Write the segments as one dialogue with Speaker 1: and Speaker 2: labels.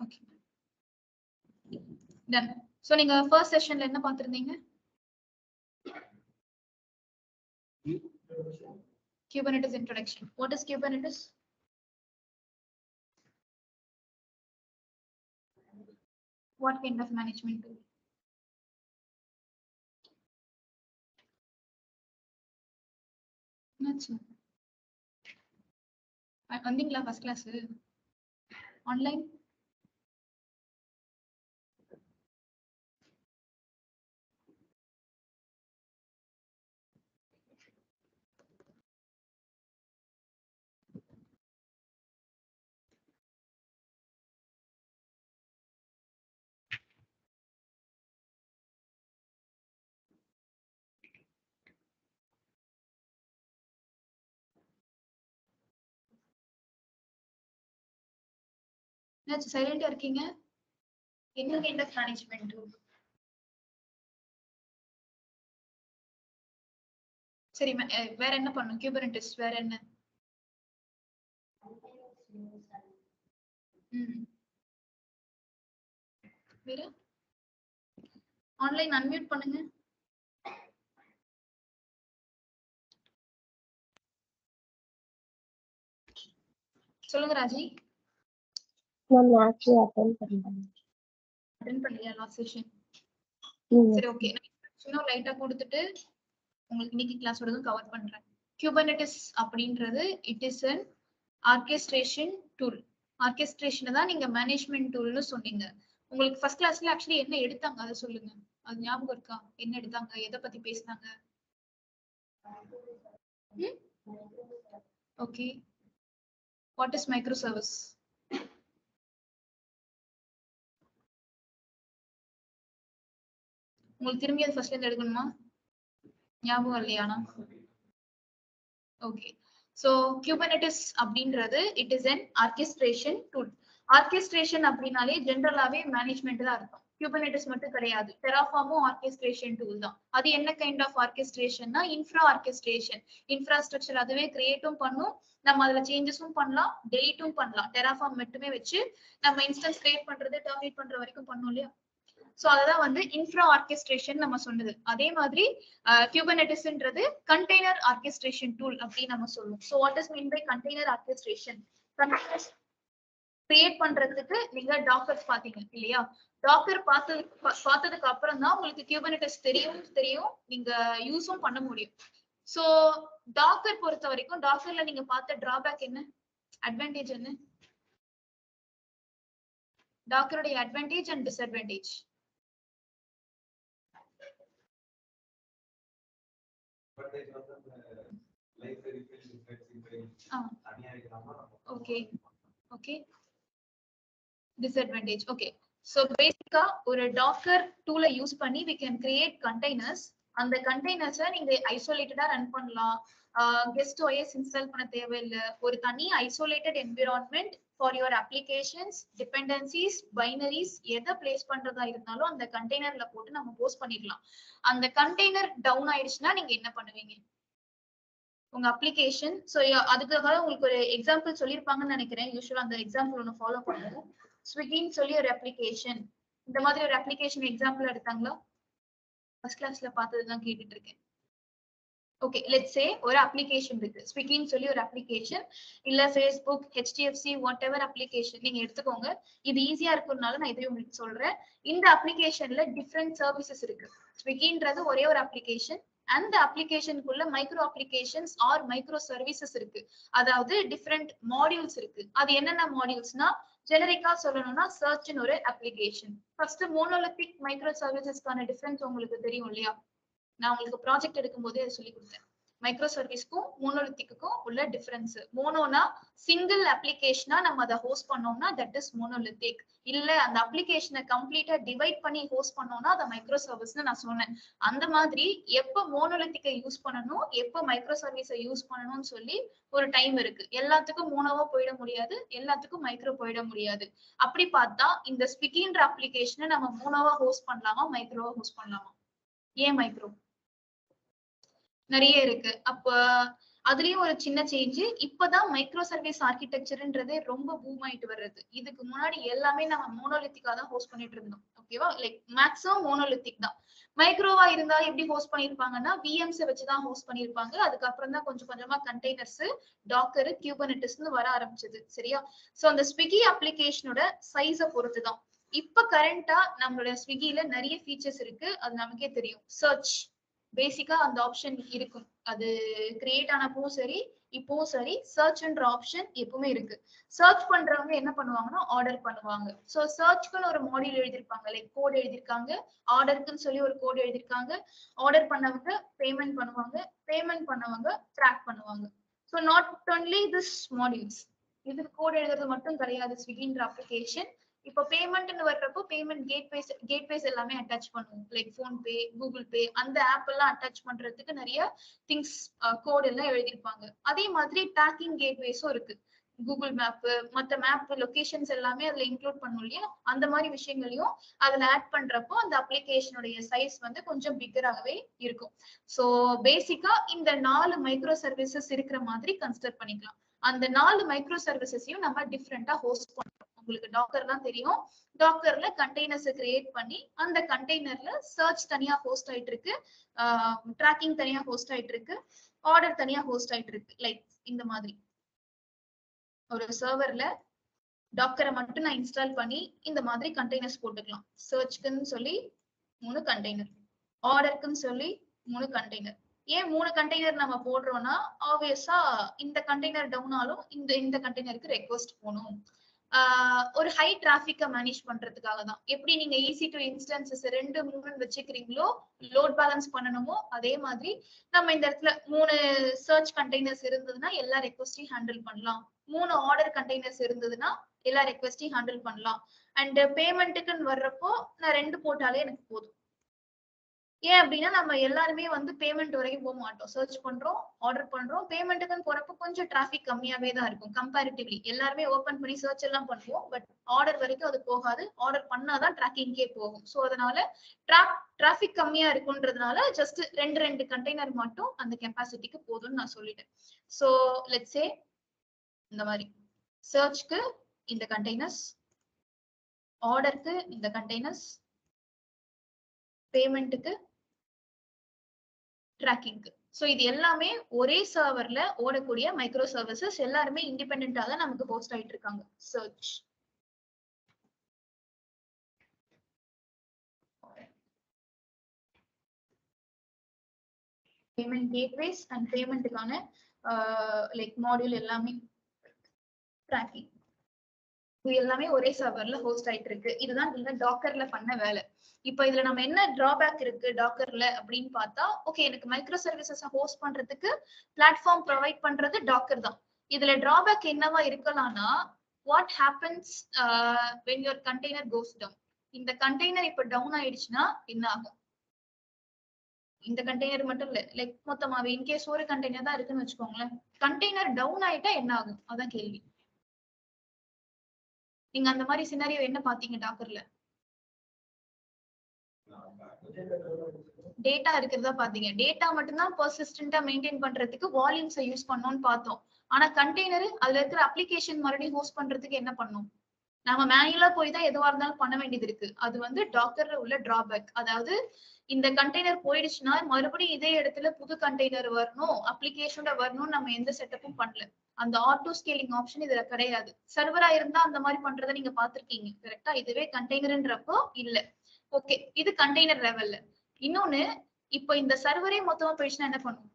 Speaker 1: Okay done. So நீங்க first செஷன்ல என்ன பார்த்திருந்தீங்க? Kubernetes introduction. What is Kubernetes? What kind of management tool? வந்தீங்களா first class online? என்னாச்சு சைலண்டா இருக்கீங்க? என்ன கைண்ட் ஆஃப் மேனேஜ்மெண்ட் டூல்? சரி வேற என்ன பண்ணும் Kubernetes? வேற என்ன? வேற ஆன்லைன் அன்மியூட் பண்ணுங்க. சொல்லுங்க ராஜி.
Speaker 2: நான் ஆக்சுவலி அட்டெண்ட்
Speaker 1: பண்ணலையா லாஸ்ட் செஷன்? சரி ஓகே. நான் லைட்டா கொடுத்துட்டு உங்களுக்கு இன்னைக்கு கிளாஸோட கவர் பண்றேன். Kubernetes அப்படின்றது it is an orchestration tool. ஆர்கெஸ்ட்ரேஷனை தான் நீங்க மேனேஜ்மெண்ட் டூல்னு சொன்னீங்க. உங்களுக்கு ஃபர்ஸ்ட் கிளாஸ்ல ஆக்சுவலி என்ன எடுத்தாங்க அதை சொல்லுங்க. அது ஞாபகம் இருக்கா? என்ன எடுத்தாங்க? எதை பத்தி பேசினாங்க? Okay. What is micro service? உங்களுக்கு திரும்பி அது ஃபர்ஸ்ட்ல இருந்து எடுக்கணுமா? ஞாபகம் இல்லையானா? ஓகே. சோ Kubernetes அப்படின்றது it is an orchestration tool. Orchestration அப்படினாலே ஜெனரலாவே மேனேஜ்மெண்ட் தான் இருக்கும். Kubernetes மட்டும் கிடையாது. Terraform-உம் ஆர்கெஸ்ட்ரேஷன் டூல் தான். அது என்ன கைண்ட் ஆஃப் ஆர்கெஸ்ட்ரேஷன்னா இன்ஃப்ரா ஆர்கெஸ்ட்ரேஷன். இன்ஃப்ராஸ்ட்ரக்சர் அதுவே கிரியேட்டும் பண்ணும், நம்ம அதுல சேஞ்சஸும் பண்ணலாம், டெலீட்டும் பண்ணலாம். Terraform மட்டுமே வச்சு நம்ம இன்ஸ்டன்ஸ் கிரியேட் பண்றது டெர்மினேட் பண்ற வரைக்கும் பண்ணோம் இல்லையா? சோ அததான் வந்து இன்ஃப்ரா ஆர்கெஸ்ட்ரேஷன் நம்ம சொன்னது. அதே மாதிரி Kubernetesன்றது கண்டெய்னர் ஆர்கெஸ்ட்ரேஷன் டூல் அப்படின்னு நம்ம சொல்லுவோம். So what is mean by container orchestration? Containers create பண்றதுக்கு நீங்க டாக்கர்ஸ் பாத்தீங்க இல்லையா? டாக்கர் பார்த்ததுக்கு அப்புறம் தான் உங்களுக்கு Kubernetes தெரியும், நீங்க யூஸும் பண்ண முடியும். சோ டாக்கர் பொறுத்த வரைக்கும் டாக்கர்ல நீங்க பார்த்த டிராபேக் என்ன, அட்வான்டேஜ் என்ன? டாக்கருடைய advantage and disadvantage. Okay okay. Disadvantage. Okay. So பேசிக்கா ஒரு டாக்கர் டூலை யூஸ் பண்ணி we can create containers. அந்த கண்டெய்னர்ஸை நீங்க ஐசோலேட்டடா ரன் பண்ணலாம். கெஸ்ட் OS இன்ஸ்டால் பண்ண தேவையில்லை. ஒரு தனி isolated environment for your applications, dependencies, binaries எதை பிளேஸ் பண்றதா இருந்தாலும் அந்த கண்டெய்னர்ல போட்டு நம்ம போஸ்ட் பண்ணிடலாம். அந்த கண்டெய்னர் டவுன் ஆயிடுச்சுன்னா நீங்க என்ன பண்ணுவீங்க? உங்க அப்ளிகேஷன். சோ அதுக்காக உங்களுக்கு ஒரு எக்ஸாம்பிள் சொல்லியிருப்பாங்கன்னு நினைக்கிறேன். யூஸ்வலா அந்த எக்ஸாம்பிள் ஒன்று ஃபாலோ பண்ணுவோம். ஸ்விக்கின்னு சொல்லி ஒரு அப்ளிகேஷன், இந்த மாதிரி ஒரு அப்ளிகேஷன் எக்ஸாம்பிள் எடுத்தாங்களா? ஃபர்ஸ்ட் கிளாஸ்ல பார்த்ததுதான் கேட்டுட்டு இருக்கேன். ஓகே, லெட்ஸ் சே ஒரு அப்ளிகேஷன் இருக்கு, ஸ்விக்கின்னு சொல்லி ஒரு அப்ளிகேஷன், இல்ல Facebook, HDFC, what ever application நீங்க எடுத்துக்கோங்க. இது ஈஸியா இருக்கும்னால நான் இதையும் உங்களுக்கு சொல்றேன். இந்த அப்ளிகேஷன்ல டிஃப்ரெண்ட் சர்வீசஸ் இருக்கு. ஸ்விக்கின்றது ஒரே ஒரு அப்ளிகேஷன். அந்த அப்ளிகேஷனுக்குள்ள micro applications or micro services இருக்கு. அதாவது டிஃப்ரெண்ட் மாடியூல்ஸ் இருக்கு. அது என்னென்ன மாடியூல்ஸ்னா, ஜெனரிக்கா சொல்லணும்னா சர்ச்னு ஒரு அப்ளிகேஷன். ஃபர்ஸ்ட் மோனோலித்திக் மைக்ரோ சர்வீசஸ்க்கான டிஃபரன்ஸ் உங்களுக்கு தெரியும் இல்லையா? நான் உங்களுக்கு ப்ராஜெக்ட் எடுக்கும் போதே சொல்லி கொடுத்தேன். மைக்ரோ சர்வீஸ்க்கும் மோனோலித்திக்கும் உள்ள டிஃபரன்ஸ். மோனோனா சிங்கிள் அப்ளிகேஷனா நம்ம அதை ஹோஸ்ட் பண்ணோம்னா தட் இஸ் மோனோலித்திக். இல்ல அந்த அப்ளிகேஷனை கம்ப்ளீட்டா டிவைட் பண்ணி ஹோஸ்ட் பண்ணோம்னா அதை மைக்ரோ சர்வீஸ்னு நான் சொன்னேன். அந்த மாதிரி எப்ப மோனோலித்திக்கை யூஸ் பண்ணணும், எப்ப மைக்ரோ சர்வீஸை யூஸ் பண்ணணும்னு சொல்லி ஒரு டைம் இருக்கு. எல்லாத்துக்கும் மோனோவா போயிட முடியாது, எல்லாத்துக்கும் மைக்ரோ போயிட முடியாது. அப்படி பார்த்தா இந்த ஸ்விக்கின்ற அப்ளிகேஷனை நம்ம மோனோவா ஹோஸ்ட் பண்ணலாமா, மைக்ரோவா ஹோஸ்ட் பண்ணலாமா? ஏன் மைக்ரோ? நிறைய இருக்கு. அப்ப அதுலயும் ஒரு சின்ன சேஞ்ச். இப்பதான் மைக்ரோ சர்வீஸ் ஆர்கிடெக்சர்ன்றதே ரொம்ப பூம் ஆயிட்டு வர்றது. இதுக்கு முன்னாடி எல்லாமே நம்ம மோனோலித்திக்கா தான் ஹோஸ்ட் பண்ணிட்டு இருந்தோம். ஓகேவா? லைக் மேக்ஸிமம் மோனோலித்திக் தான். மைக்ரோவா இருந்தா எப்படி ஹோஸ்ட் பண்ணிருப்பாங்கன்னா விஎம்ஸ் வச்சுதான் ஹோஸ்ட் பண்ணிருப்பாங்க. அதுக்கப்புறம் தான் கொஞ்சம் கொஞ்சமா கண்டெய்னர்ஸ், டாக்கர், கியூபர்நெட்டிஸ்னு வர ஆரம்பிச்சது. சரியா? சோ அந்த ஸ்விக்கி அப்ளிகேஷனோட சைஸை பொறுத்துதான். இப்ப கரண்டா நம்மளோட ஸ்விக்கில நிறைய ஃபீச்சர்ஸ் இருக்கு. அது நமக்கே தெரியும். சர்ச் பேசிக்கா அந்த ஆப்ஷன் இருக்கும். அது கிரியேட் ஆனப்பவும் சரி, இப்பவும் சரி, சர்ச்ன்ற ஆப்ஷன் எப்பவுமே இருக்கு. சர்ச் பண்றவங்க என்ன பண்ணுவாங்கன்னா ஆர்டர் பண்ணுவாங்க. சோ சர்ச்க்குன்னு ஒரு மாடியூல் எழுதிருப்பாங்க, லைக் கோட் எழுதிருக்காங்க. ஆர்டருக்குன்னு சொல்லி ஒரு கோட் எழுதிருக்காங்க. ஆர்டர் பண்ணவங்க பேமெண்ட் பண்ணுவாங்க, பேமெண்ட் பண்ணவங்க ட்ராக் பண்ணுவாங்க. So not only this modules, இதுக்கு கோட் எழுதுறது மட்டும் கிடையாது ஸ்விக்கின்ற அப்ளிகேஷன். இப்போ பேமெண்ட்னு வர்றப்போ பேமெண்ட் கேட்வேஸ் எல்லாமே அட்டாச் பண்ணுவோம். லைக் போன்பே, கூகுள் பே, அந்த ஆப் எல்லாம் அட்டாச் பண்றதுக்கு நிறைய திங்ஸ் கோட் எல்லாம் எழுதியிருப்பாங்க. அதே மாதிரி ட்ராக்கிங் கேட்வேஸும் இருக்கு. கூகுள் மேப், மற்ற மேப் லொகேஷன்ஸ் எல்லாமே அதுல இன்க்ளூட் பண்ணும் இல்லையா? அந்த மாதிரி விஷயங்களையும் அதுல ஆட் பண்றப்போ அந்த அப்ளிகேஷனுடைய சைஸ் வந்து கொஞ்சம் பிக்கராகவே இருக்கும். ஸோ பேசிக்கா இந்த 4 மைக்ரோ சர்வீசஸ் இருக்கிற மாதிரி கன்சிடர் பண்ணிக்கலாம். அந்த 4 மைக்ரோ சர்வீசஸையும் நம்ம டிஃப்ரெண்டா ஹோஸ்ட் பண்றோம். உங்களுக்கு டாக்கர்லாம் தெரியும். டாக்கர்ல கண்டெய்னர்ஸ் கிரியேட் பண்ணி அந்த கண்டெய்னர்ல சர்ச் தனியா ஹோஸ்ட் ஆயிட்டு இருக்கு, ட்ராக்கிங் தனியா ஹோஸ்ட் ஆயிட்டு இருக்கு, ஆர்டர் தனியா ஹோஸ்ட் ஆயிட்டு இருக்கு. லைக் இந்த மாதிரி ஒரு சர்வர்ல டாக்கரை மட்டும் நான் இன்ஸ்டால் பண்ணி இந்த மாதிரி கண்டெய்னர்ஸ் போட்டுக்கலாம். சர்ச்க்குன்னு சொல்லி 3 கண்டெய்னர், ஆர்டருக்குன்னு சொல்லி 3 கண்டெய்னர். ஏன் 3 கண்டெய்னர் நம்ம போடுறோம்னா ஆப்வியஸா இந்த கண்டெய்னர் டவுன் ஆலும் இந்த கண்டெய்னருக்கு ரெக்வெஸ்ட் போகணும். ஒரு ஹை டிராபிக்க மேனேஜ் பண்றதுக்காக தான். எப்படி நீங்க EC2 இன்ஸ்டன்சஸ் 2 3 வச்சுக்கிறீங்களோ, லோட் பேலன்ஸ் பண்ணணுமோ, அதே மாதிரி நம்ம இந்த இடத்துல 3 சர்ச் கண்டெய்னர்ஸ் இருந்ததுன்னா எல்லா ரெக்வெஸ்டையும் ஹேண்டில் பண்ணலாம். 3 ஆர்டர் கண்டெய்னர்ஸ் இருந்ததுன்னா எல்லா ரெக்வெஸ்டையும் ஹேண்டில் பண்ணலாம். அண்ட் பேமெண்ட்டுக்குன்னு வர்றப்போ நான் 2 போட்டாலே எனக்கு போதும். ஏன் அப்படின்னா நம்ம எல்லாருமே வந்து பேமெண்ட் வரைக்கும் போக மாட்டோம். சர்ச் பண்றோம், ஆர்டர் பண்றோம். பேமெண்ட்டுக்குன்னு போறப்போ கொஞ்சம் டிராபிக் கம்மியாவே தான் இருக்கும் கம்பேரிட்டிவ்லி. எல்லாருமே ஓபன் பண்ணி சர்ச் எல்லாம் பண்ணுவோம், பட் ஆர்டர் வரைக்கும் அது போகாது. ஆர்டர் பண்ணாதான் ட்ராக்கிங்கே போகும். ஸோ அதனால டிராபிக் கம்மியா இருக்குன்றதுனால ஜஸ்ட் 2 கண்டெய்னர் மட்டும் அந்த கெப்பாசிட்டிக்கு போதும்னு நான் சொல்லிட்டேன். ஸோ லெட்ஸ் சே இந்த மாதிரி சர்ச்க்கு இந்த கண்டெய்னர்ஸ், ஆர்டருக்கு இந்த கண்டெய்னர்ஸ், பேமெண்ட்டுக்கு, ட்ராக்கிங்க்கு. சோ இது எல்லாமே ஒரே சர்வர்ல ஓடக்கூடிய மைக்ரோ சர்வீசஸ். எல்லாருமே இண்டிபெண்டன்டா தான் நமக்கு ஹோஸ்ட் ஆயிட்டு இருக்காங்க. சர்ச், பேமெண்ட் கேட்வேஸ் அண்ட் பேமெண்ட்டுக்கான லைக் மாடியூல் எல்லாமே, ட்ராக்கிங், இது எல்லாமே ஒரே சர்வர்ல ஹோஸ்ட் ஆயிட்டு இருக்கு. இதுதான் இந்த டாக்கர்ல பண்ண வேலை. இப்போ இதுல நம்ம என்ன டிராபேக் இருக்கு டாக்கர்ல அப்படின்னு பார்த்தா, ஓகே எனக்கு மைக்ரோ சர்வீசஸ் ஹோஸ்ட் பண்றதுக்கு பிளாட்ஃபார்ம் ப்ரொவைட் பண்றது டாக்கர் தான். இதுல டிராபேக் என்னவா இருக்கலாம்னா, what happens when your container goes down. இந்த கண்டெய்னர் இப்ப டவுன் ஆயிடுச்சுன்னா என்ன ஆகும்? இந்த கண்டெய்னர் மட்டும் இல்ல, லைக் மொத்தமாவே இன்கேஸ் ஒரு கண்டெய்னர் தான் இருக்குன்னு வச்சுக்கோங்களேன், கண்டெய்னர் டவுன் ஆயிட்டா என்ன ஆகும்? அதான் கேள்வி. நீங்க அந்த மாதிரி சினாரியோ என்ன பாத்தீங்க டாக்கர்ல? டேட்டா இருக்கிறதா பாத்தீங்க. டேட்டா மட்டும்தான் பெர்சிஸ்டன்டா மெயின்டைன் பண்றதுக்கு வால்யூம்ஸை யூஸ் பண்ணோம்னு பார்த்தோம். ஆனா கண்டெய்னர் அதுல இருக்கிற அப்ளிகேஷன் மறுபடியும் ஹோஸ்ட் பண்றதுக்கு என்ன பண்ணும்? நம்ம மேனுவலா போய் தான் எதுவா இருந்தாலும் பண்ண வேண்டியது இருக்கு. அது வந்து டாக்கர்ல உள்ள டிராபேக். அதாவது இந்த கண்டெய்னர் போயிடுச்சுன்னா மறுபடியும் இதே இடத்துல புது கண்டெய்னர் வரணும், அப்ளிகேஷனோட வரணும், நம்ம எந்த செட்டப்பும் பண்ணல. அந்த ஆட்டோ ஸ்கேலிங் ஆப்ஷன் இதுல கிடையாது. சர்வரா இருந்தா அந்த மாதிரி பண்றதை நீங்க பாத்திருக்கீங்க கரெக்டா? இதுவே கண்டெய்னர்ன்றப்போ இல்ல. ஓகே, இது கண்டெய்னர் லெவல்ல. இன்னொன்னு, இப்போ இந்த சர்வரே மொத்தமா போயிடுச்சுன்னா என்ன பண்ணும்?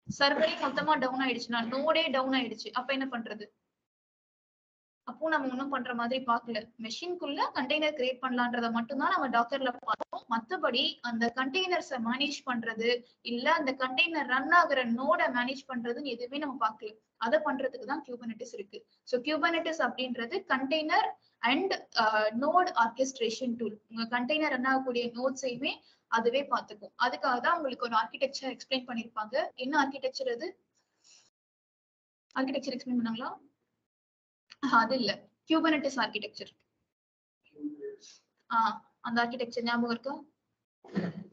Speaker 1: சர்வரே மொத்தமா டவுன் ஆயிடுச்சுன்னா, நோடே டவுன் ஆயிடுச்சு, அப்ப என்ன பண்றது? அப்போ நம்ம ஒன்னும் பண்ற மாதிரி பாக்கல. மெஷின்குள்ள கண்டெய்னர் கிரியேட் பண்ணலான்றத மட்டும்தான் நம்ம டாக்கர்ல பார்த்தோம். மத்தபடி அந்த கண்டெய்னர்ஸை மேனேஜ் பண்றது, இல்ல அந்த கண்டெய்னர் ரன் ஆகுற நோட மேனேஜ் பண்றதுன்னு எதுவுமே நம்ம பார்க்கல. அதை பண்றதுக்கு தான் கியூபர்நெட்டிஸ் இருக்கு. ஸோ கியூபர்நெட்டிஸ் அப்படின்றது container and node orchestration tool. உங்க கண்டெய்னர் ரன் ஆகக்கூடிய நோட்ஸையுமே அதுவே பார்த்துக்கும். அதுக்காக தான் உங்களுக்கு ஒரு ஆர்கிடெக்சர் எக்ஸ்பிளைன் பண்ணிருப்பாங்க. என்ன ஆர்கிடெக்சர் அது? ஆர்கிடெக்சர் எக்ஸ்பிளைன் பண்ணாங்களா? அது இல்ல, கியூபர்நெட்டிஸ் ஆர்கிடெக்சர். அந்த ஆர்கிடெக்சர் ஞாபகம் இருக்கா?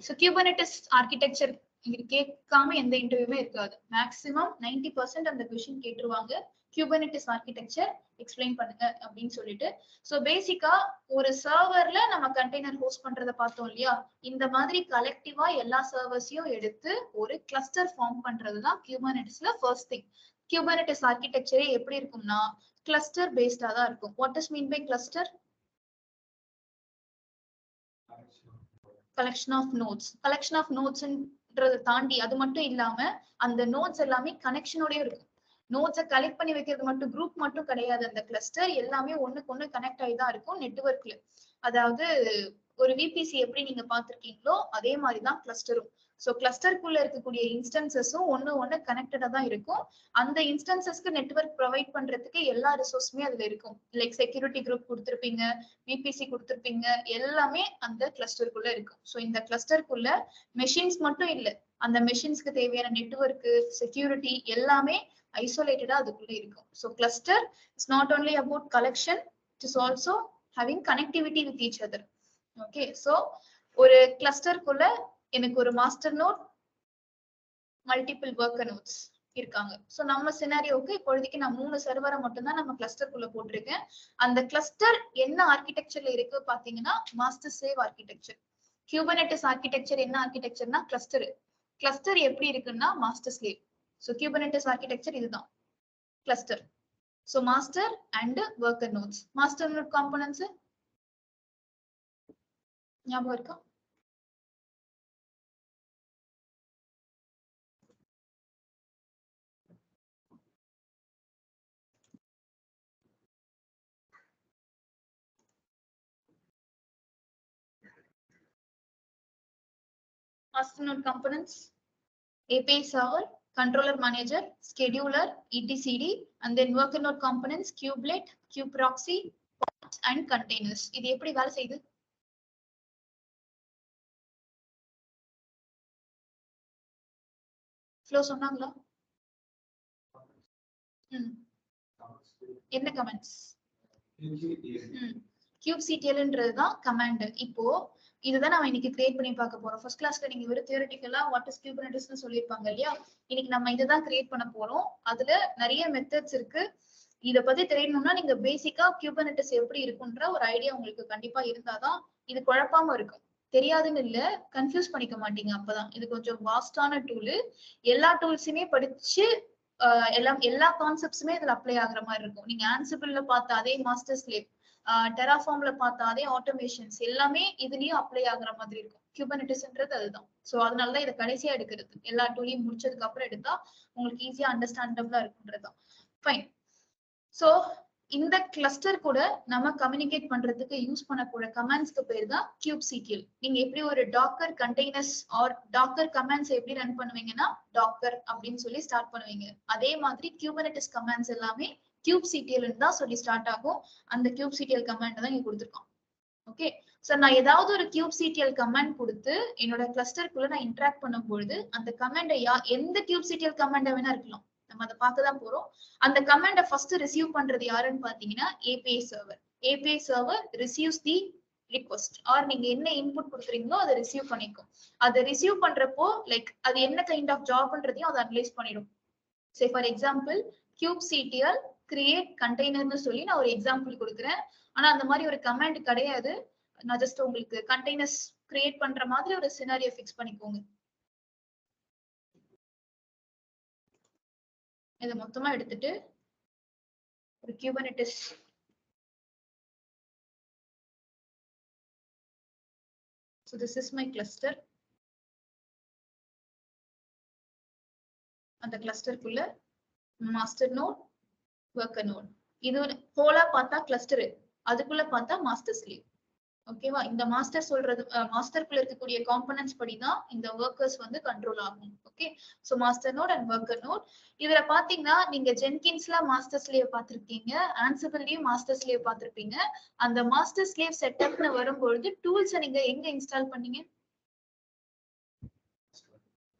Speaker 1: சோ கியூபர்நெட்டிஸ் ஆர்கிடெக்சர் இங்க கேட்காம எந்த இன்டர்வியூமே இருக்காது. மேக்ஸிமம் 90% அந்த கொஸ்டின் கேட்டுருவாங்க. Kubernetes ஆர்கிடெக்சர் எக்ஸ்பிளைன் பண்ணுங்க அப்படின்னு சொல்லிட்டு. சோ பேசிக்கா ஒரு சர்வர்ல நம்ம கண்டெய்னர் ஹோஸ்ட் பண்றத பார்த்தோம் இல்லையா? இந்த மாதிரி கலெக்டிவா எல்லா சர்வர்ஸையும் எடுத்து ஒரு கிளஸ்டர் ஃபார்ம் பண்றதுதான் Kubernetesல ஃபர்ஸ்ட் திங். Kubernetes ஆர்கிடெக்சரே எப்படி இருக்கும்னா கிளஸ்டர் பேஸ்டா தான் இருக்கும். What is mean by cluster? collection of nodes. collection of nodes தாண்டி அது மட்டும் இல்லாம அந்த நோட்ஸ் எல்லாமே கனெக்ஷனோடய இருக்கும். நோட்ஸை கலெக்ட் பண்ணி வைக்கிறது மட்டும் குரூப் மட்டும் கிடையாது. அந்த கிளஸ்டர் எல்லாமே ஒண்ணுக்கு ஒண்ணு கனெக்ட் ஆகி தான் இருக்கும் நெட்வொர்க்ல. அதாவது ஒரு விபிசி எப்படி நீங்க பாத்திருக்கீங்களோ அதே மாதிரிதான் கிளஸ்டரும். சோ கிளஸ்டருக்குள்ள இருக்கக்கூடிய இன்ஸ்டன்சஸும் ஒண்ணு கனெக்டடா தான் இருக்கும். அந்த இன்ஸ்டன்சஸ்க்கு நெட்வொர்க் ப்ரொவைட் பண்றதுக்கு எல்லா ரிசோர்ஸுமே அதுல இருக்கும். லைக் செக்யூரிட்டி குரூப் கொடுத்திருப்பீங்க, விபிசி கொடுத்திருப்பீங்க, எல்லாமே அந்த கிளஸ்டருக்குள்ள இருக்கும். சோ இந்த கிளஸ்டருக்குள்ள மெஷின்ஸ் மட்டும் இல்ல, அந்த மெஷின்ஸ்க்கு தேவையான நெட்வொர்க், செக்யூரிட்டி எல்லாமே ஐசோலேட்டடா அதுக்குள்ள இருக்கும். So cluster is not only about collection, it is also having connectivity with each other. Okay, so ஒரு கிளஸ்டருக்குள்ள எனக்கு ஒரு master node, multiple worker nodes இருக்காங்க. சோ நம்ம சினாரியோக்கு இப்போதைக்கு நான் 3 சர்வரை மட்டும் தான் நம்ம கிளஸ்டருக்குள்ள போட்டிருக்கேன். அந்த கிளஸ்டர் என்ன ஆர்கிடெக்சர்ல இருக்கு பாத்தீங்கன்னா master slave architecture. Kubernetes architecture என்ன ஆர்கிடெக்சர்னா கிளஸ்டர். கிளஸ்டர் எப்படி இருக்குன்னா master slave. So Kubernetes architecture இதுதான் cluster. So master and worker nodes. Master node components ஞாபகம் இருக்கா? Master node components: API server, controller manager, scheduler, etcd, and then worker node components: kubelet, kubeproxy, and containers. இது எப்படி வேலை செய்யுது? Flow சொன்னாங்களா? என்ன comments? kubectlன்றதுதான் command. இப்போ இதுதான் நம்ம இன்னைக்கு கிரியேட் பண்ணி பார்க்க போறோம். ஃபர்ஸ்ட் கிளாஸ்ல நீங்க வெறும் தியரிட்டிக்கலா வாட் இஸ் Kubernetesனு சொல்லிருப்பாங்க இல்லையா? இன்னைக்கு நம்ம இதுதான் கிரியேட் பண்ண போறோம். அதுல நிறைய மெத்தட்ஸ் இருக்கு. இத பத்தி தெரியணும்னா நீங்க பேசிக்கா Kubernetes எப்படி இருக்குன்ற ஒரு ஐடியா உங்களுக்கு கண்டிப்பா இருந்தாதான் இது குழப்பாம இருக்கும். தெரியாதுன்னு இல்ல, கன்ஃபியூஸ் பண்ணிக்க மாட்டீங்க. அப்பதான் இது கொஞ்சம் வாஸ்டான டூல். எல்லா டூல்ஸுமே படிச்சு எல்லா கான்செப்ட்ஸுமே இதுல அப்ளை ஆகுற மாதிரி இருக்கும். நீங்க ஆன்சிபிள்ல பார்த்த அதே மாஸ்டர் ஸ்லேவ், டெராஃபார்ம்ல பார்த்த அதே ஆட்டோமேஷன்ஸ் எல்லாமே இதுலயும் அப்ளை ஆகுற மாதிரி இருக்கும். Kubernetesன்றது அதுதான். சோ அதனாலதான் இதை கடைசியா எடுக்கிறது. எல்லா டூலையும் முடிச்சதுக்கு அப்புறம் எடுத்தா உங்களுக்கு ஈஸியா அண்டர்ஸ்டாண்டபிளா இருக்குன்றதுதான். ஃபைன். சோ இந்த கிளஸ்டர் கூட நம்ம கம்யூனிகேட் பண்றதுக்கு யூஸ் பண்ணக்கூடிய கமாண்ட்ஸ்க்கு பேர் தான் kubectl. நீங்க எப்படி ஒரு docker containers or docker commands எப்படி ரன் பண்ணுவீங்கன்னா டாக்கர் அப்படின்னு சொல்லி ஸ்டார்ட் பண்ணுவீங்க. அதே மாதிரி Kubernetes கமாண்ட்ஸ் எல்லாமே kubectl தான் சொல்லி ஸ்டார்ட் ஆகும். அந்த kubectl கமாண்ட் தான் இங்க கொடுத்துருக்கோம். ஓகே, சோ நான் ஏதாவது ஒரு kubectl கமாண்ட் கொடுத்து என்னோட கிளஸ்டருக்குள்ள நான் இன்டராக்ட் பண்ணும்பொழுது அந்த கமாண்டை எந்த kubectl கமாண்டை வேணா இருக்கலாம், நம்ம அதை பார்க்கதான் போறோம். அந்த கமாண்டை ஃபர்ஸ்ட் ரிசீவ் பண்றது யாருன்னு பாத்தீங்கன்னா API server. API server receives the request or நீங்க என்ன இன்புட் கொடுக்குறீங்களோ அதை ரிசீவ் பண்ணிக்கும். அதை ரிசீவ் பண்றப்போ லைக் அது என்ன கைண்ட் ஆஃப் ஜாப்ன்றதையும் அதை அனலைஸ் பண்ணிடும். Say for example kubectl create கண்டெய்னர்னு சொல்லி நான் ஒரு எக்ஸாம்பிள் கொடுக்குறேன். ஆனா அந்த மாதிரி ஒரு கமாண்ட் கிடையாது. நான் ஜஸ்ட் உங்களுக்கு கண்டெய்னர்ஸ் கிரியேட் பண்ற மாதிரி ஒரு சினாரியோ ஃபிக்ஸ் பண்ணிக்கோங்க. இதை மொத்தமா எடுத்துட்டு ஒரு Kubernetes so this is my cluster. அந்த கிளஸ்டருக்குள்ள மாஸ்டர் நோட், ஒர்க்கர் நோட், இது ஹோலா பார்த்தா கிளஸ்டர், அதுக்குள்ள பார்த்தா மாஸ்டர் ஸ்லேவ். ஓகேவா? இந்த மாஸ்டர் சொல்றது மாஸ்டருக்குள்ள இருக்கக்கூடிய காம்பனன்ட்ஸ் படிதான் இந்த ஒர்க்கர்ஸ் வந்து கண்ட்ரோல் ஆகும். Okay, so master node and worker node. இதுல பாத்தீங்கன்னா நீங்க ஜென்கின்ஸ்ல மாஸ்டர் ஸ்லேவ் பார்த்திருக்கீங்க, ஆன்சிபிள்லயும் மாஸ்டர் ஸ்லேவ் பார்த்திருப்பீங்க. அந்த மாஸ்டர் ஸ்லேவ் செட்டப்னு வரும்பொழுது டூல்ஸை நீங்க எங்க இன்ஸ்டால் பண்ணீங்க?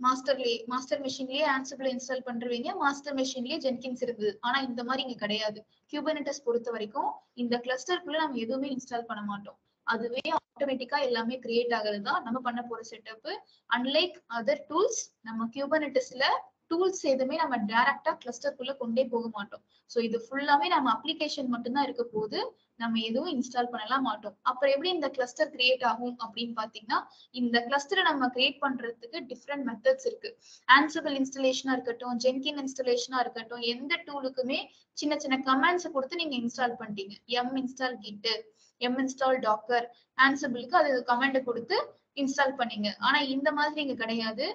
Speaker 1: மாஸ்டர் மெஷின்லயே ஆன்சிபிள் இன்ஸ்டால் பண்றீங்க, மாஸ்டர் மெஷின்லயே ஜென்கின்ஸ் இருக்குது. ஆனா இந்த மாதிரி இங்க கிடையாது. Kubernetes பொறுத்த வரைக்கும் இந்த கிளஸ்டருக்குள்ள நம்ம எதுவுமே இன்ஸ்டால் பண்ண மாட்டோம். அதுவே ஆட்டோமேட்டிக்கா எல்லாமே கிரியேட் ஆகுறது தான் நம்ம பண்ண போற செட்டப். அன்லைக் அதர் டூல்ஸ், நம்ம குபர்னெட்டிஸ்ல டூல்ஸ் எதுவுமே நம்ம டைரக்டா கிளஸ்டருக்குள்ள கொண்டே போக மாட்டோம். சோ இது ஃபுல்லாவே நம்ம அப்ளிகேஷன் மட்டும்தான் இருக்க போது, நம்ம எதுவும் இன்ஸ்டால் பண்ணலாம் மாட்டோம். அப்புறம் எப்படி இந்த கிளஸ்டர் கிரியேட் ஆகும் அப்படின்னு பாத்தீங்கன்னா, இந்த கிளஸ்டரை நம்ம கிரியேட் பண்றதுக்கு டிஃப்ரெண்ட் மெத்தட்ஸ் இருக்கு. ஆன்சிபிள் இன்ஸ்டலேஷனா இருக்கட்டும், ஜென்கின் இன்ஸ்டலேஷனா இருக்கட்டும், எந்த டூலுக்குமே சின்ன சின்ன கமாண்ட்ஸ் கொடுத்து நீங்க இன்ஸ்டால் பண்ணிட்டீங்க. Yum install git, yum install docker, ஆன்சிபிளுக்கு அது கமாண்ட் கொடுத்து இன்ஸ்டால் பண்ணீங்க. ஆனா இந்த மாதிரி இங்க கிடையாது.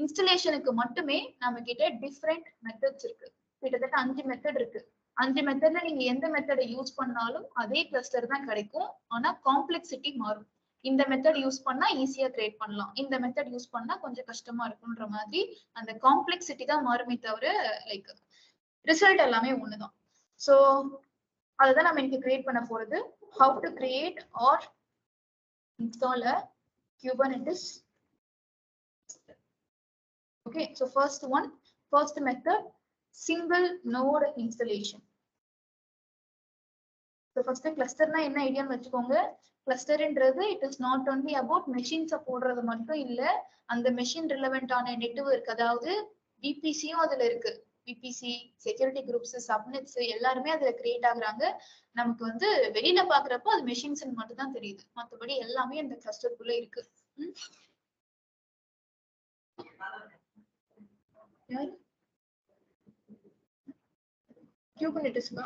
Speaker 1: இன்ஸ்டலேஷனுக்கு மட்டுமே நம்ம கிட்ட டிஃப்ரெண்ட் மெத்தட்ஸ் இருக்கு. கிட்டத்தட்ட 5 மெத்தட் இருக்கு. 5 மெத்தட்ல நீங்க எந்த மெத்தடை யூஸ் பண்ணாலும் அதே கிளஸ்டர் தான் கிடைக்கும். ஆனா காம்ப்ளெக்சிட்டி மாறும். இந்த மெத்தட் யூஸ் பண்ணா ஈஸியா கிரியேட் பண்ணலாம், இந்த மெத்தட் யூஸ் பண்ணா கொஞ்சம் கஷ்டமா இருக்குன்ற மாதிரி அந்த காம்ப்ளெக்சிட்டி தான் மாறுமே தவிர லைக் ரிசல்ட் எல்லாமே ஒண்ணுதான். சோ அதுதான் நம்ம இன்னைக்கு கிரியேட் பண்ண போறது. How to create or install a Kubernetes. Okay, so first method, single node installation. So first cluster na enna idea vechukonga. Cluster என்றது it is not only about machines போடுறது மட்டும் இல்ல, அந்த machine relevant ஆன network, அதாவது VPC அதுல இருக்கு. VPC, security groups, subnets எல்லாருமே அதுல கிரியேட் ஆகுறாங்க. நமக்கு வந்து வெளியில பாக்குறப்போ அது மெஷின்ஸ் மட்டும் தான் தெரியுது, மத்தபடி எல்லாமே அந்த கிளஸ்டருக்குள்ள இருக்கு. குபர்னெட்டிஸ்ல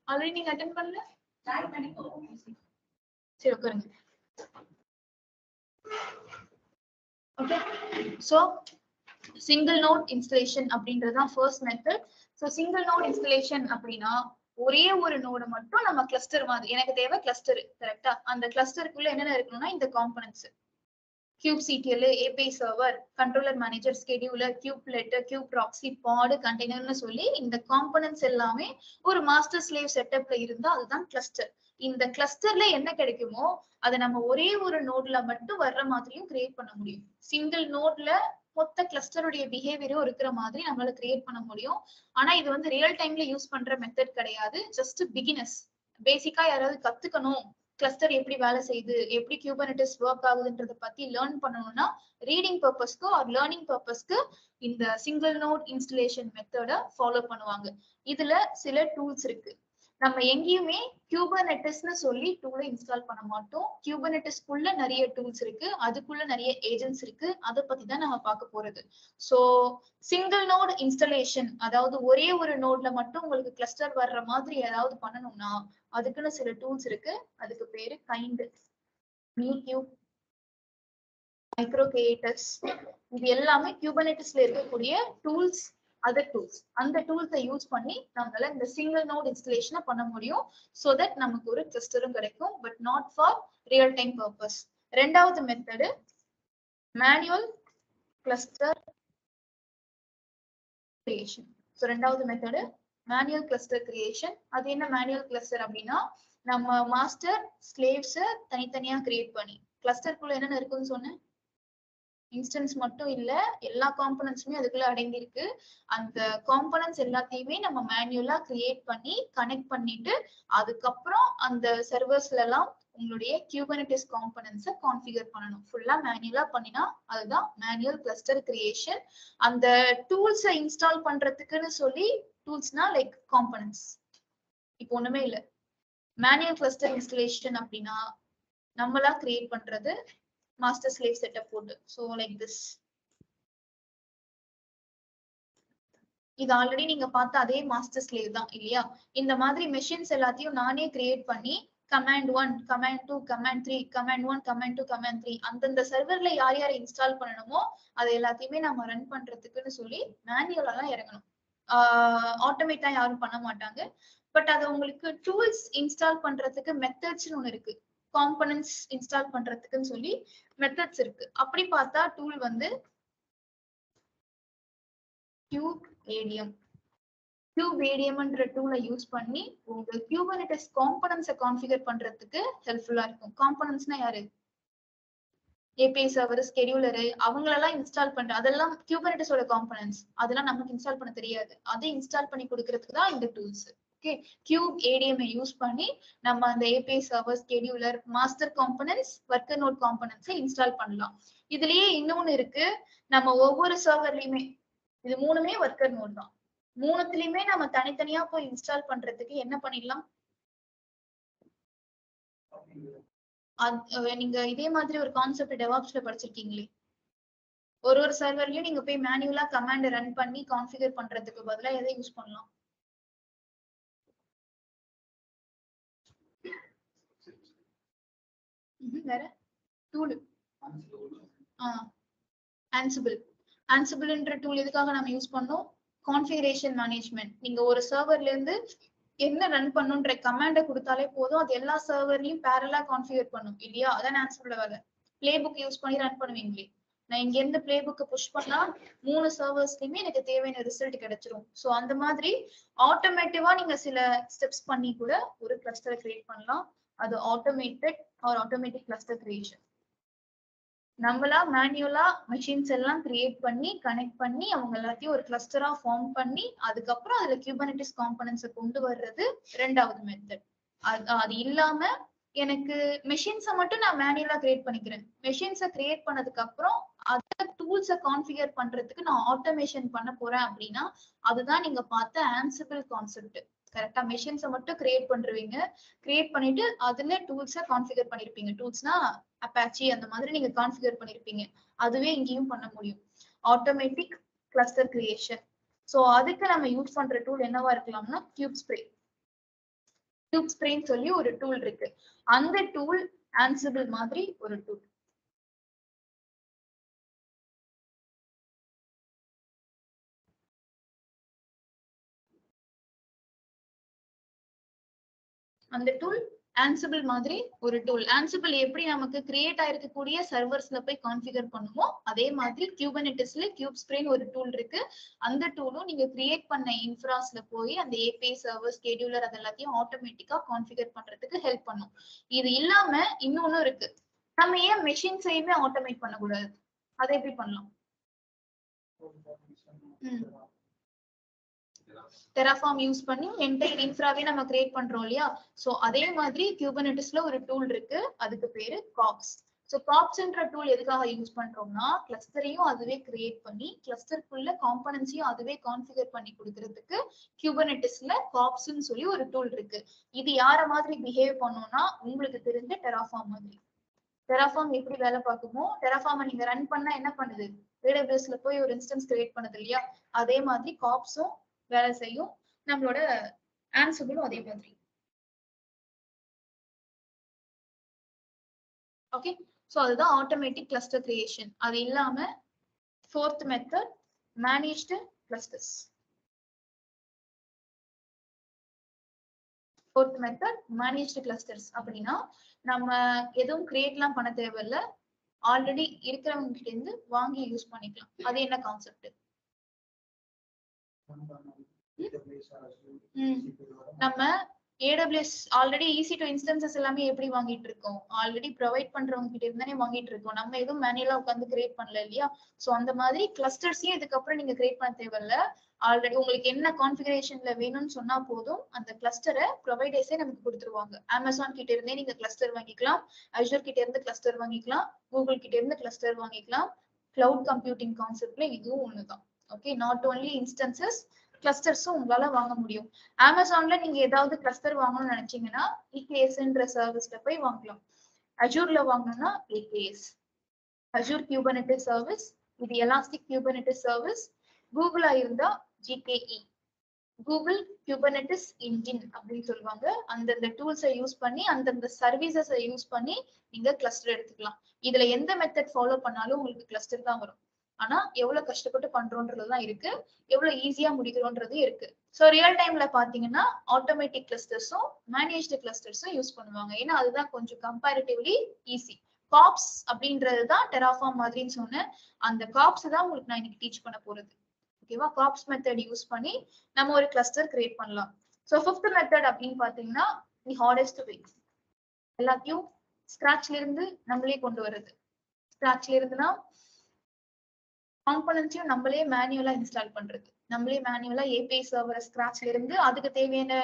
Speaker 1: ஆல்ரெடி நீங்க அட்டெண்ட் பண்ணல? சரி உட்காருங்க. Okay, so single node installation அப்படின்றதுதான் first method. So single node installation அப்படின்னா ஒரே ஒரு நோடு மட்டும் நம்ம கிளஸ்டர் மாதிரி, எனக்கு தேவை கிளஸ்டர் கரெக்டா, அந்த கிளஸ்டருக்குள்ள என்னென்ன இருக்கணும்னா இந்த components, kubectl, API server, controller manager, scheduler, kubelet, kubeproxy, pod, கண்டெய்னர்னு சொல்லி இந்த காம்பனன்ட்ஸ் எல்லாமே ஒரு மாஸ்டர் ஸ்லேவ் செட்டப்ல இருந்தா அதுதான் கிளஸ்டர். இந்த கிளஸ்டர்ல என்ன கிடைக்குமோ அதை நம்ம ஒரே ஒரு நோட்ல மட்டும் வர்ற மாதிரியும் கிரியேட் பண்ண முடியும். சிங்கிள் நோட்ல மொத்த கிளஸ்டருடைய பிஹேவியரும் இருக்கிற மாதிரி நம்மளால கிரியேட் பண்ண முடியும். ஆனா இது வந்து ரியல் டைம்ல யூஸ் பண்ற மெத்தட் கிடையாது. ஜஸ்ட் பிகினர்ஸ், பேசிக்கா யாராவது கத்துக்கணும் கிளஸ்டர் எப்படி வேலை செய்யுது, எப்படி குபர்னெட்டிஸ் ஒர்க் ஆகுதுன்றத பத்தி லேர்ன் பண்ணணும்னா ரீடிங் பர்பஸ்க்கு ஆர் லேர்னிங் பர்பஸ்க்கு இந்த சிங்கிள் நோட் இன்ஸ்டலேஷன் மெத்தட ஃபாலோ பண்ணுவாங்க. இதுல சில டூல்ஸ் இருக்கு. நம்ம எங்கேயுமே குபர்னெட்டிஸ்னு சொல்லி டூலை இன்ஸ்டால் பண்ண மாட்டோம். குபர்னெட்டிஸ்க்குள்ள நிறைய டூல்ஸ் இருக்கு, அதுக்குள்ள நிறைய ஏஜென்ட்ஸ் இருக்கு, அதை பத்தி தான் நம்ம பார்க்க போறது. சோ சிங்கிள் நோட் இன்ஸ்டலேஷன், அதாவது ஒரே ஒரு நோட்ல மட்டும் உங்களுக்கு கிளஸ்டர் வர்ற மாதிரி ஏதாவது பண்ணணும்னா அதுக்குன்னு சில டூல்ஸ் இருக்கு. அதுக்கு பேரு கைண்ட், மீக்யூப், மைக்ரோகேட்டஸ். இது எல்லாமே குபர்னெட்டிஸ்ல இருக்கக்கூடிய டூல்ஸ், அதர் டூல்ஸ். அந்த டூல்ஸை யூஸ் பண்ணி நம்மளால இந்த சிங்கிள் நோட் இன்ஸ்டலேஷனை பண்ண முடியும். சோ தட் நமக்கு ஒரு கிளஸ்டரும் கிடைக்கும், but not for real time purpose. ரெண்டாவது method manual cluster creation. So ரெண்டாவது மெத்தடு மேனுவல் கிளஸ்டர் கிரியேஷன். அது என்ன மேனுவல் கிளஸ்டர் அப்படின்னா, நம்ம மாஸ்டர் ஸ்லேவ்ஸ் தனித்தனியா கிரியேட் பண்ணி, கிளஸ்டருக்குள்ள என்னென்ன இருக்குன்னு சொன்னேன், இன்ஸ்டன்ஸ் மட்டும் இல்ல, எல்லா காம்பனன்ட்ஸுமே அதுக்குள்ள அடங்கி இருக்கு. அந்த காம்பனன்ட்ஸ் எல்லாத்தையுமே நம்ம மேனுவலா கிரியேட் பண்ணி கனெக்ட் பண்ணிட்டு அதுக்கப்புறம் அந்த சர்வர்ஸ்ல எல்லாம் உங்களுடைய குபர்னெட்டிஸ் காம்பனன்ட்ஸை கான்ஃபிகர் பண்ணணும். ஃபுல்லா மேனுவலா பண்ணினா அதுதான் மேனுவல் கிளஸ்டர் கிரியேஷன். அந்த டூல்ஸை இன்ஸ்டால் பண்றதுக்குன்னு சொல்லி, டூல்ஸ்னா லைக் காம்பனன்ட்ஸ், இப்போ ஒண்ணுமே இல்ல. மேனுவல் கிளஸ்டர் இன்ஸ்டலேஷன் அப்படின்னா நம்மளா கிரியேட் பண்றது master slave setup போட்டு. So like this. இது ஆல்ரெடி நீங்க பார்த்த அதே மாஸ்டர் ஸ்லேவ் தான் இல்லையா? இந்த மாதிரி மெஷின்ஸ் எல்லாத்தையும் நானே கிரியேட் பண்ணி command 1, command 2, command 3, command 1, command 2, command 3 அந்தந்த சர்வர்ல யார் யாரை இன்ஸ்டால் பண்ணணுமோ அது எல்லாத்தையுமே நம்ம ரன் பண்றதுக்குன்னு சொல்லி மேனுவலா தான் இறங்கணும். ஆட்டோமேட்டா யாரும் பண்ண மாட்டாங்க. பட் அது உங்களுக்கு டூல்ஸ் இன்ஸ்டால் பண்றதுக்கு மெத்தட்ஸ்னு ஒண்ணு இருக்கு. காம்பனன்ட்ஸ் இன்ஸ்டால் பண்றதுக்குன்னு சொல்லி மெத்தட்ஸ் இருக்கு. அப்படி பார்த்தா டூல் வந்து kubeadm டூலை யூஸ் பண்ணி உங்க குபர்னெட்டிஸ் காம்பனன்ட்ஸை கான்ஃபிகர் பண்றதுக்கு ஹெல்ப்ஃபுல்லா இருக்கும். காம்பனன்ட்ஸ்னா யாரு? API சர்வர், ஸ்கெடியூலர், அவங்களெல்லாம் இன்ஸ்டால் பண்ற, அதெல்லாம் குபர்னெட்டிஸோட காம்பனன்ட்ஸ். அதெல்லாம் நமக்கு இன்ஸ்டால் பண்ண தெரியாது. அதை இன்ஸ்டால் பண்ணி கொடுக்கறதுக்கு தான் இந்த tools. Okay, kubeadm use பண்ணி நம்ம அந்த API server, scheduler, master components, worker node காம்பனன்ட்ஸை இன்ஸ்டால் பண்ணலாம். இதுலயே இன்னொன்னு இருக்கு, நம்ம ஒவ்வொரு சர்வர்லயுமே இது மூணுமே ஒர்க்கர் நோட் தான். மூணுத்துலயுமே நம்ம தனித்தனியா போய் இன்ஸ்டால் பண்றதுக்கு என்ன பண்ணிடலாம், நீங்க இதே மாதிரி ஒரு கான்செப்ட் டெவாப்ஸ்ல படிச்சிருக்கீங்களே, ஒரு சர்வர்லயும் நீங்க போய் மேனுவலா கமாண்ட் ரன் பண்ணி கான்ஃபிகர் பண்றதுக்கு பதிலா எதை யூஸ் பண்ணலாம்? வேற டூல், ஆன்சிபிள். ஆன்சிபிள்ன்ற டூல் எதுக்காக நம்ம யூஸ் பண்ணோம்? Configuration management. நீங்க ஒரு சர்வர்ல இருந்து என்ன ரன் பண்ணுன்ற கமாண்ட கொடுத்தாலே போதும், அது எல்லா சர்வர்லயும் பேரலா கான்ஃபிகர் பண்ணும் இல்லையா? அதான் ஆன்சிபிள் வேலை. பிளே புக் யூஸ் பண்ணி ரன் பண்ணுவீங்களே, நான் இங்க இருந்து பிளே புக் புஷ் பண்ணா 3 சர்வர்ஸ்லயுமே எனக்கு தேவையான ரிசல்ட் கிடைச்சிரும். சோ அந்த மாதிரி ஆட்டோமேட்டிவா நீங்க சில ஸ்டெப்ஸ் பண்ணி கூட ஒரு கிளஸ்டரை கிரியேட் பண்ணலாம். அது automated or automatic cluster creation. நம்மளா மேனுவலா மெஷின்ஸ் எல்லாம் கிரியேட் பண்ணி கனெக்ட் பண்ணி அவங்க எல்லாத்தையும் ஒரு கிளஸ்டரா ஃபார்ம் பண்ணி அதுக்கப்புறம் அதுல குபர்னெட்டிஸ் காம்பனன்ட்ஸை கொண்டு வர்றது ரெண்டாவது மெத்தட். அது இல்லாம எனக்கு மெஷின்ஸை மட்டும் நான் மேனுவலா கிரியேட் பண்ணிக்கிறேன். மெஷின்ஸை கிரியேட் பண்ணதுக்கு அப்புறம் அந்த டூல்ஸை கான்ஃபிகர் பண்றதுக்கு நான் ஆட்டோமேஷன் பண்ண போறேன் அப்படின்னா அதுதான் நீங்க பார்த்த ஆன்சிபிள் கான்செப்ட். கரெக்டா மெஷின்ஸை மட்டும் கிரியேட் பண்றீங்க, கிரியேட் பண்ணிட்டு அதுல டூல்ஸை கான்ஃபிகர் பண்ணிருப்பீங்க. டூல்ஸ்னா அப்பாச்சி அந்த மாதிரி நீங்க கான்ஃபிகர் பண்ணிருப்பீங்க. அதுவே இங்கேயும் பண்ண முடியும், ஆட்டோமேட்டிக் கிளஸ்டர் கிரியேஷன். சோ அதுக்கு நம்ம யூஸ் பண்ற டூல் என்னவா இருக்கலாம்னா கியூப் ஸ்ப்ரே. கியூப் ஸ்ப்ரேன்னு சொல்லி ஒரு டூல் இருக்கு. அந்த டூல் ஆன்சிபிள் மாதிரி ஒரு டூல். அந்த டூல் ஆன்சிபிள் மாதிரி ஒரு டூல். ஆன்சிபிள் எப்படி நமக்கு கிரியேட் ஆயிருக்கக்கூடிய சர்வர்ஸ்ல போய் கான்ஃபிகர் பண்ணுமோ அதே மாதிரி குபர்னெட்டிஸ்ல கியூப் ஸ்ப்ரேன்னு ஒரு டூல் இருக்கு. அந்த டூலும் நீங்க கிரியேட் பண்ண இன்ஃப்ராஸ்ல போய் அந்த ஏபிஐ சர்வர், ஸ்கெடியூலர் அது எல்லாத்தையும் ஆட்டோமேட்டிக்கா கான்ஃபிகர் பண்றதுக்கு ஹெல்ப் பண்ணும். இது இல்லாம இன்னொன்னு இருக்கு, நம்ம ஏன் மெஷின்ஸையுமே ஆட்டோமேட் பண்ணக்கூடாது? அதை எப்படி பண்ணலாம்? டெராஃபார்ம் யூஸ் பண்ணி என்டையர் இன்ஃப்ராவே நம்ம கிரியேட் பண்றோம் இல்லையா? சோ அதே மாதிரி குபர்னெட்டிஸ்ல ஒரு டூல் இருக்கு, அதுக்கு பேரு காப்ஸ். சோ காப்ஸ்ன்ற டூல் எதுக்காக யூஸ் பண்றோம்னா கிளஸ்டரையும் அதுவே கிரியேட் பண்ணி கிளஸ்டருக்குள்ள காம்பனன்ட்ஸையும் அதுவே கான்ஃபிகர் பண்ணி கொடுக்கறதுக்கு குபர்னெட்டிஸ்ல காப்ஸ்ன்னு சொல்லி ஒரு டூல் இருக்கு. இது யார மாதிரி பிஹேவ் பண்ணும்னா உங்களுக்கு தெரிஞ்ச டெராஃபார்ம் மாதிரி. டெராஃபார்ம் எப்படி வேலை பார்க்குமோ, டெராஃபார்மை நீங்க ரன் பண்ணா என்ன பண்ணுது? AWSல போய் ஒரு இன்ஸ்டன்ஸ் கிரியேட் பண்ணுது இல்லையா? அதே மாதிரி காப்ஸும் வேலை செய்யும், நம்மளோட ஆன்சிபிளும் அதே மாதிரி. ஓகே, சோ அதுதான் ஆட்டோமேட்டிக் கிளஸ்டர் கிரியேஷன். அது இல்லாம fourth method managed clusters. Fourth method managed clusters அப்படின்னா நம்ம எதுவும் கிரியேட்லாம் பண்ண தேவையில்ல, ஆல்ரெடி இருக்கிறவங்க கிட்ட இருந்து வாங்கி யூஸ் பண்ணிக்கலாம். அது என்ன கான்செப்ட்? நம்ம AWS ஆல்ரெடி EC2 இன்ஸ்டன்சஸ் எல்லாமே எப்படி வாங்கிட்டு இருக்கோம்? ஆல்ரெடி ப்ரொவைட் பண்றவங்க கிட்ட இருந்தானே வாங்கிட்டு இருக்கோம். நம்ம எதுவும் மேனுவலா உட்காந்து கிரியேட் பண்ணல இல்லையா? சோ அந்த மாதிரி கிளஸ்டர்ஸையும் இதுக்கப்புறம் நீங்க கிரியேட் பண்ண தேவையில்ல. ஆல்ரெடி உங்களுக்கு என்ன கான்ஃபிகரேஷன்ல வேணும்னு சொன்னா போதும், அந்த கிளஸ்டரை ப்ரொவைடர்ஸே நமக்கு கொடுத்துருவாங்க. அமேசான் கிட்ட இருந்தே நீங்க கிளஸ்டர் வாங்கிக்கலாம், அஷூர் கிட்ட இருந்து கிளஸ்டர் வாங்கிக்கலாம், கூகுள் கிட்ட இருந்து கிளஸ்டர் வாங்கிக்கலாம். கிளவுட் கம்ப்யூட்டிங் கான்செப்ட்ல இதுவும் ஒண்ணுதான். ஓகே, நாட் ஓன்லி இன்ஸ்டன்சஸ், கிளஸ்டர்ஸும் உங்களால வாங்க முடியும். அமேசான்ல நீங்க ஏதாவது கிளஸ்டர் வாங்கணும்னு நினைச்சீங்கன்னா EKSன்ற சர்வீஸ்ல போய் வாங்கலாம். அஷூர்ல வாங்கணும்னா AKS, அஷூர் குபர்னெட்டிஸ் சர்வீஸ், இது எலாஸ்டிக் குபர்னெட்டிஸ் சர்வீஸ். கூகுளா இருந்தா GKE, கூகுள் குபர்னெட்டிஸ் இன்ஜின் அப்படின்னு சொல்லுவாங்க. அந்தந்த டூல்ஸை யூஸ் பண்ணி அந்தந்த சர்வீசஸை யூஸ் பண்ணி நீங்க கிளஸ்டர் எடுத்துக்கலாம். இதுல எந்த மெத்தட் ஃபாலோ பண்ணாலும் உங்களுக்கு கிளஸ்டர் தான் வரும். ஆனா எவ்வளவு கஷ்டப்பட்டு பண்றோன்றதுதான் இருக்கு, எவ்வளவு ஈஸியா முடிக்கிறோன்றது இருக்கு. சோ ரியல் டைம்ல பாத்தீங்கன்னா ஆட்டோமேட்டிக் கிளஸ்டர்ஸும் மேனேஜ்டு கிளஸ்டர்ஸும் யூஸ் பண்ணுவாங்க. ஏன்னா அதுதான் கொஞ்சம் கம்பேரிட்டிவ்லி ஈஸி. காப்ஸ் அப்படின்றதுதான் டெராஃபார்ம் மாதிரின்னு சொன்னேன். அந்த காப்ஸ் தான் உங்களுக்கு நான் இன்னைக்கு டீச் பண்ண போறது. ஓகேவா? காப்ஸ் மெத்தட் யூஸ் பண்ணி நம்ம ஒரு கிளஸ்டர் கிரியேட் பண்ணலாம். சோ ஃபிஃப்த் மெத்தட் அப்படின்னு பாத்தீங்கன்னா தி ஹார்டஸ்ட் வே. எல்லாத்தையும் ஸ்கிராச்ல இருந்து நம்மளே கொண்டு வர்றது. ஸ்கிராச்ல இருந்துனா காம்பனன்ட்ஸையும் நம்மளே மேனுவலா இன்ஸ்டால் பண்றது, நம்மளே மேனுவலா ஏபிஐ சர்வரை ஸ்கிராச்ல இருந்து அதுக்கு தேவையான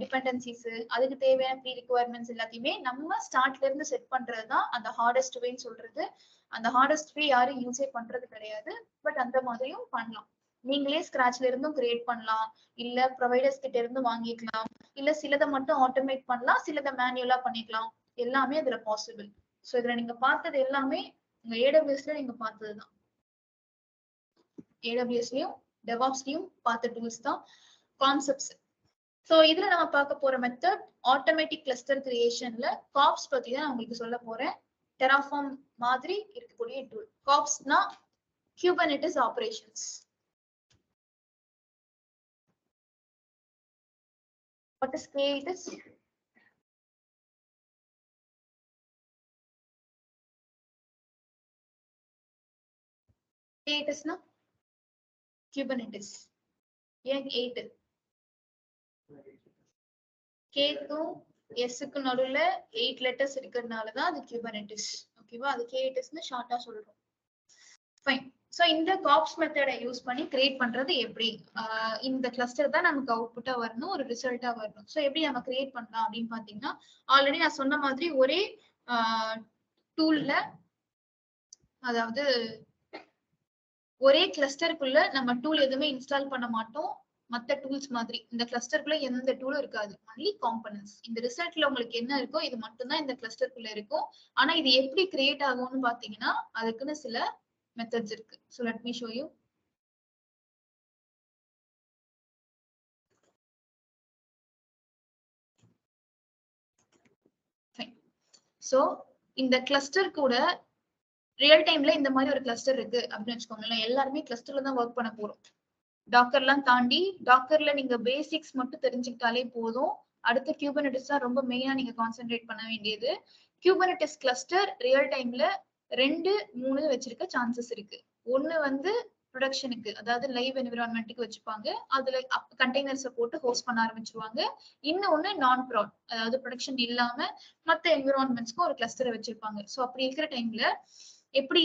Speaker 1: டிபெண்டன்சிஸ், அதுக்கு தேவையான ப்ரீ ரிக்வயர்மெண்ட்ஸ் எல்லாத்தையுமே நம்ம ஸ்டார்ட்ல இருந்து செட் பண்றதுதான் அந்த ஹார்டஸ்ட் வேன்னு சொல்றது. அந்த ஹார்டஸ்ட் வே யாரும் யூஸே பண்றது கிடையாது. பட் அந்த மாதிரியும் பண்ணலாம். நீங்களே ஸ்கிராச்ல இருந்தும் கிரியேட் பண்ணலாம், இல்ல ப்ரொவைடர்ஸ் கிட்ட இருந்து வாங்கிக்கலாம், இல்ல சிலதை மட்டும் ஆட்டோமேட் பண்ணலாம், சிலதை மேனுவலா பண்ணிக்கலாம். எல்லாமே இதுல பாசிபிள். ஸோ இதுல நீங்க பார்த்தது எல்லாமே உங்க ஏடபிள்யூஎஸ்ல நீங்க பார்த்ததுதான். ஏடபிள்யூஎஸ்லயும் டெவாப்ஸ்லயும் பார்த்த டூல்ஸ் தான் கான்செப்ட்ஸ். ஸோ இதுல நம்ம பார்க்க போற மெத்தட் ஆட்டோமேட்டிக் கிளஸ்டர் கிரியேஷன்ல காப்ஸ் பத்தி தான் நான் உங்களுக்கு சொல்ல போறேன். டெராஃபார்ம் மாதிரி இருக்கக்கூடிய டூல். காப்ஸ்னா Kubernetes operations. What is K8s? K8s na Kubernetes. ஏன் 8? K-க்கும் S-க்கும் நடுவுல 8 லெட்டர்ஸ் இருக்கிறதுனால தான் அது Kubernetes. ஓகேவா? அது K8s னு ஷார்ட்டா சொல்றோம். ஃபைன். சோ இந்த காப்ஸ் மெத்தடை யூஸ் பண்ணி கிரியேட் பண்றது எப்படி? இந்த கிளஸ்டர் தான் நமக்கு அவுட்புட்டா வரணும், ஒரு ரிசல்ட்டா வரணும். சோ எப்படி நம்ம கிரியேட் பண்ணலாம் அப்படின்னு பாத்தீங்கன்னா, ஆல்ரெடி நான் சொன்ன மாதிரி ஒரே டூல்ல, அதாவது ஒரே கிளஸ்டருக்குள்ள நம்ம டூல் எதுவுமே இன்ஸ்டால் பண்ண மாட்டோம். மத்த டூல்ஸ் மாதிரி இந்த கிளஸ்டருக்குள்ள எந்த டூலும் இருக்காது, ஒன்லி காம்பனன்ட்ஸ். இந்த ரிசல்ட்ல உங்களுக்கு என்ன இருக்கோ இது மட்டும் தான் இந்த கிளஸ்டருக்குள்ள இருக்கும். ஆனா இது எப்படி கிரியேட் ஆகும்னு பாத்தீங்கன்னா அதுக்குன்னு சில methods இருக்கு. So let me show you. Fine. So இந்த கிளஸ்டர் கூட ரியல் டைம்ல இந்த மாதிரி ஒரு கிளஸ்டர் இருக்கு அப்படின்னு வச்சுக்கோங்களேன். எல்லாருமே கிளஸ்டர்ல தான் ஒர்க் பண்ண போறோம். டாக்கர்லாம் தாண்டி டாக்கர்ல நீங்க பேசிக்ஸ் மட்டும் தெரிஞ்சுக்கிட்டாலே போதும். அடுத்த குபர்னெட்டிஸ் தான் ரொம்ப மெயினா நீங்க கான்சென்ட்ரேட் பண்ண வேண்டியது. குபர்னெட்டிஸ் கிளஸ்டர் ரியல் டைம்ல 2, 3 வச்சிருக்க சான்சஸ் இருக்கு. ஒன்னு வந்து ப்ரொடக்ஷனுக்கு, அதாவது லைவ் என்விரான்மெண்ட்டுக்கு வச்சுப்பாங்க. அதுல கண்டெய்னர்ஸை போட்டு ஹோஸ்ட் பண்ண ஆரம்பிச்சிருவாங்க. இன்னொன்னு நான் ப்ராட், அதாவது ப்ரொடக்ஷன் இல்லாம மற்ற என்விரான்மெண்ட்ஸ்க்கு ஒரு கிளஸ்டரை வச்சிருப்பாங்க. ஸோ அப்படி இருக்கிற டைம்ல எப்படி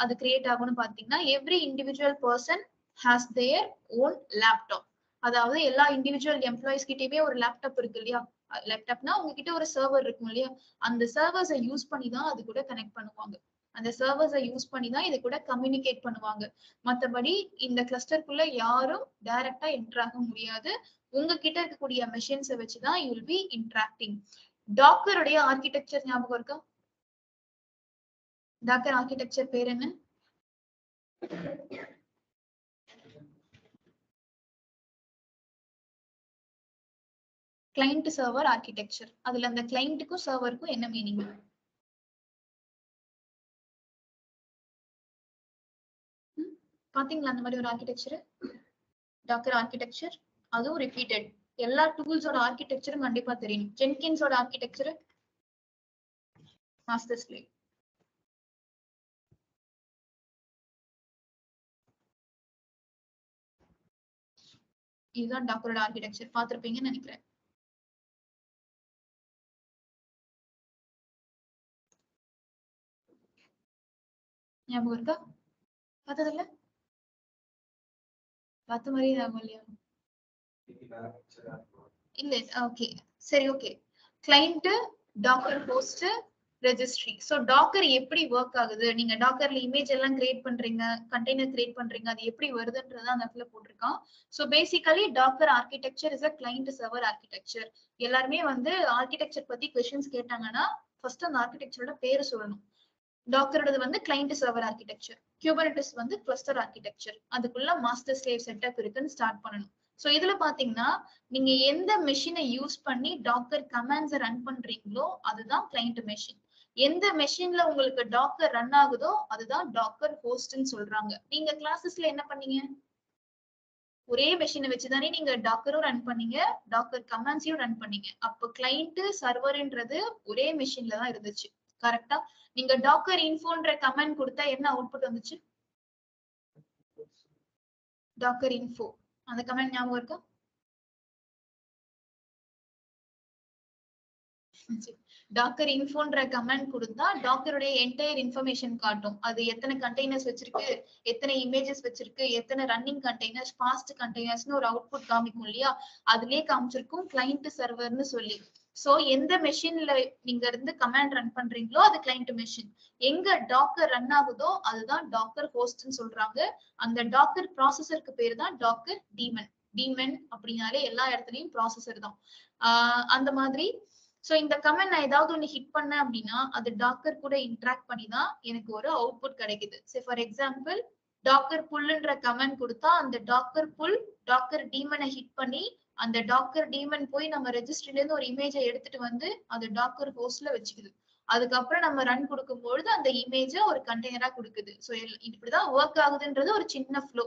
Speaker 1: அது கிரியேட் ஆகும்னு பாத்தீங்கன்னா, every individual person has their own laptop. அதாவது எல்லா இண்டிவிஜுவல் எம்ப்ளாயிஸ் கிட்டயுமே ஒரு லேப்டாப் இருக்கு இல்லையா? லேப்டாப்னா உங்ககிட்ட ஒரு சர்வர் இருக்கும் இல்லையா? அந்த சர்வர்ஸை யூஸ் பண்ணி தான் அது கூட கனெக்ட் பண்ணுவாங்க. அந்த சர்வர்ஸை யூஸ் பண்ணி தான் இது கூட கம்யூனிகேட் பண்ணுவாங்க. மற்றபடி இந்த கிளஸ்டருக்குள்ள யாரும் டைரக்டா என்டர் ஆக முடியாது. உங்ககிட்ட இருக்கக்கூடிய மெஷின்ஸை வச்சுதான் யூ வில் பி இன்டராக்டிங். டாக்கருடைய ஆர்கிடெக்சர் ஞாபகம் இருக்கா? டாக்கர் ஆர்கிடெக்சர் பேர் என்ன? Client server architecture. அதுல அந்த கிளைண்ட்டுக்கும் சர்வருக்கும் என்ன மீனிங்? பாத்தீங்களா அந்த மாதிரி ஒரு ஆர்கிடெக்சர்? டாக்கர் ஆர்கிடெக்சர், அதுவும் ரிப்பீட்டட். எல்லா டூல்ஸோட ஆர்கிடெக்சரும் கண்டிப்பா தெரியும். ஜென்கின்ஸோட ஆர்கிடெக்சர் மாஸ்டர் ஸ்லேவ். இதுதான் டாக்கரோட ஆர்கிடெக்சர். பார்த்திருப்பீங்கன்னு நினைக்கிறேன். ஞாபகம் இருக்கா? பார்த்ததில்ல? பார்த்த மாதிரி ஞாபகம் இல்லையா? இல்ல. ஓகே, சரி, okay. Client, docker host, registry. So docker எப்படி ஒர்க் ஆகுது? நீங்க டாக்கர்ல இமேஜ் எல்லாம் கிரியேட் பண்றீங்க, கண்டெய்னர் கிரியேட் பண்றீங்க, அது எப்படி வருதுன்றத அந்த இடத்துல போட்டிருக்கான். So basically docker architecture is a client server architecture. எல்லாருமே வந்து ஆர்கிடெக்சர் பத்தி கொஸ்டின்ஸ் கேட்டாங்கன்னா ஃபர்ஸ்ட் அந்த ஆர்கிடெக்சரோட பேரு சொல்லணும். டாக்கரோடது வந்து கிளைண்ட் சர்வர் ஆர்கிடெக்சர், குபர்னெட்டிஸ் வந்து கிளஸ்டர் ஆர்கிடெக்சர். அதுக்குள்ள மாஸ்டர் ஸ்லேவ் செட்டப் இருக்குன்னு ஸ்டார்ட் பண்ணணும். சோ இதுல பாத்தீங்கன்னா நீங்க எந்த மெஷினை யூஸ் பண்ணி டாக்கர் கமாண்ட்ஸை ரன் பண்றீங்களோ அதுதான் கிளைண்ட் மெஷின். எந்த மெஷின்ல உங்களுக்கு டாக்கர் ரன் ஆகுதோ அதுதான் டாக்கர் ஹோஸ்ட்னு சொல்றாங்க. நீங்க கிளாஸஸ்ல என்ன பண்ணீங்க? ஒரே மெஷினை வச்சுதானே நீங்க டாக்கரும் ரன் பண்ணீங்க, டாக்கர் கமாண்ட்ஸையும் ரன் பண்ணீங்க. அப்போ கிளைண்ட் சர்வர்ன்றது ஒரே மெஷின்ல தான் இருந்துச்சு. கரெக்டா? நீங்க டாக்கர் இன்ஃபோன்ற கமாண்ட் கொடுத்தா என்ன அவுட்புட் வந்துச்சு? Docker info. அந்த கமாண்ட் ஞாபகம் இருக்கா? டாக்கர் இன்ஃபோன்ற கமெண்ட் கொடுத்தா டாக்கருடைய என்டையர் இன்ஃபர்மேஷன் காட்டும். அது எத்தனை கண்டெய்னர்ஸ் வச்சிருக்கு, எத்தனை இமேஜஸ் வச்சிருக்கு, எத்தனை ரன்னிங் கண்டெய்னர்ஸ், பாஸ்ட் கண்டெய்னர்ஸ்னு ஒரு அவுட்புட் காமிக்கும் இல்லையா, அதுலயே காமிச்சிருக்கும் கிளைண்ட் சர்வர்னு சொல்லி. சோ எந்த மெஷின்ல நீங்க இருந்து கமாண்ட் ரன் பண்றீங்களோ அது கிளைண்ட் மெஷின். எங்க டாக்கர் ரன் ஆகுதோ அதுதான் டாக்கர் ஹோஸ்ட்னு சொல்றாங்க. அந்த டாக்கர் ப்ராசஸருக்கு பேரு தான் டாக்கர் டீமன். டீமன் அப்படின்னாலே எல்லா இடத்துலயும் ப்ராசஸர் தான். அந்த மாதிரி சோ இந்த கமெண்ட் நான் ஏதாவது ஒண்ணு ஹிட் பண்ணேன் அப்படின்னா அது டாக்கர் கூட இன்டராக்ட் பண்ணி தான் எனக்கு ஒரு அவுட்புட் கிடைக்குது. சோ ஃபார் எக்ஸாம்பிள் டாக்கர் புல்ன்ற கமெண்ட் கொடுத்தா அந்த டாக்கர் புல் டாக்கர் டீமனை ஹிட் பண்ணி அந்த டாக்கர் டீமன் போய் நம்ம ரெஜிஸ்ட்ரில இருந்து ஒரு இமேஜை எடுத்துட்டு வந்து அது டாக்கர் ஹோஸ்ட்ல வச்சுக்குது. அதுக்கப்புறம் நம்ம ரன் கொடுக்கும்பொழுது அந்த இமேஜ ஒரு கண்டெய்னரா கொடுக்குது. சோ இப்படிதான் ஒர்க் ஆகுதுன்றது ஒரு சின்ன flow.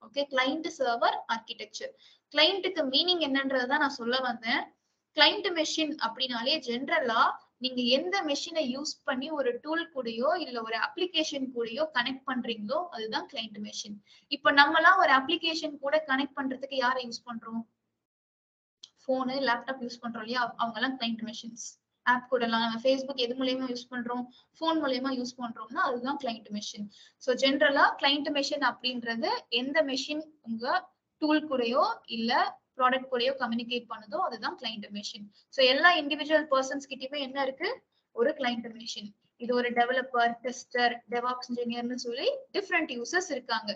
Speaker 1: Okay, client server architecture. கிளைண்ட்டுக்கு மீனிங் என்னன்றதான் நான் சொல்ல வந்தேன். கிளைண்ட் மெஷின் அப்படின்னாலே ஜென்ரலா நீங்க எந்த மெஷினை யூஸ் பண்ணி ஒரு டூல் கூடயோ இல்ல ஒரு அப்ளிகேஷன் கூடயோ கனெக்ட் பண்றீங்களோ அதுதான் கிளைண்ட் மெஷின். இப்ப நம்மலாம் ஒரு அப்ளிகேஷன் கூட கனெக்ட் பண்றதுக்கு யாரை யூஸ் பண்றோம்? போனு, லேப்டாப் யூஸ் பண்றோம் இல்லையா, அவங்க எல்லாம் கிளைண்ட் மெஷின்ஸ். ஆப் கூட எல்லாம் நம்ம ஃபேஸ்புக் எது மூலயமா யூஸ் பண்றோம்? போன் மூலயமா யூஸ் பண்றோம்னா அதுதான் கிளைண்ட் மெஷின். சோ ஜென்ரலா கிளைண்ட் மெஷின் அப்படின்றது எந்த மெஷின் உங்க டூல் கூடயோ இல்ல ப்ராடக்ட் கூடயோ கம்யூனிகேட் பண்ணுதோ அதுதான் கிளைண்ட் மெஷின். சோ எல்லா இண்டிவிஜுவல் பர்சன்ஸ் கிட்டயுமே என்ன இருக்கு? ஒரு கிளைண்ட் மெஷின். இது ஒரு டெவலப்பர், டெஸ்டர், டெவாப்ஸ் இன்ஜினியர்னு சொல்லி டிஃப்ரெண்ட் யூசர்ஸ் இருக்காங்க.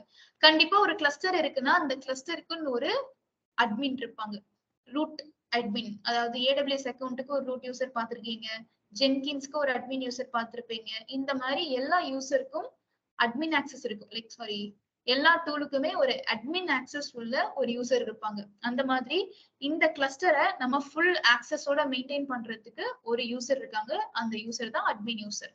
Speaker 1: கண்டிப்பா ஒரு கிளஸ்டர் இருக்குன்னா அந்த கிளஸ்டருக்குன்னு ஒரு அட்மின் இருப்பாங்க. ரூட் அட்மின், அதாவது AWS அக்கௌண்ட்டுக்கு ஒரு ரூட் யூசர் பார்த்திருக்கீங்க, ஜென்கின்ஸ்க்கு ஒரு அட்மின் யூசர் பார்த்திருப்பீங்க. இந்த மாதிரி எல்லா யூசருக்கும் அட்மின் ஆக்சஸ் இருக்கும். லைக் சாரி, எல்லா டூலுக்குமே ஒரு அட்மின் ஆக்சஸ் உள்ள ஒரு யூசர் இருப்பாங்க. அந்த மாதிரி இந்த கிளஸ்டரை நம்ம ஃபுல் ஆக்சஸோட மெயின்டைன் பண்றதுக்கு ஒரு யூசர் இருக்காங்க. அந்த யூசர் தான் admin user.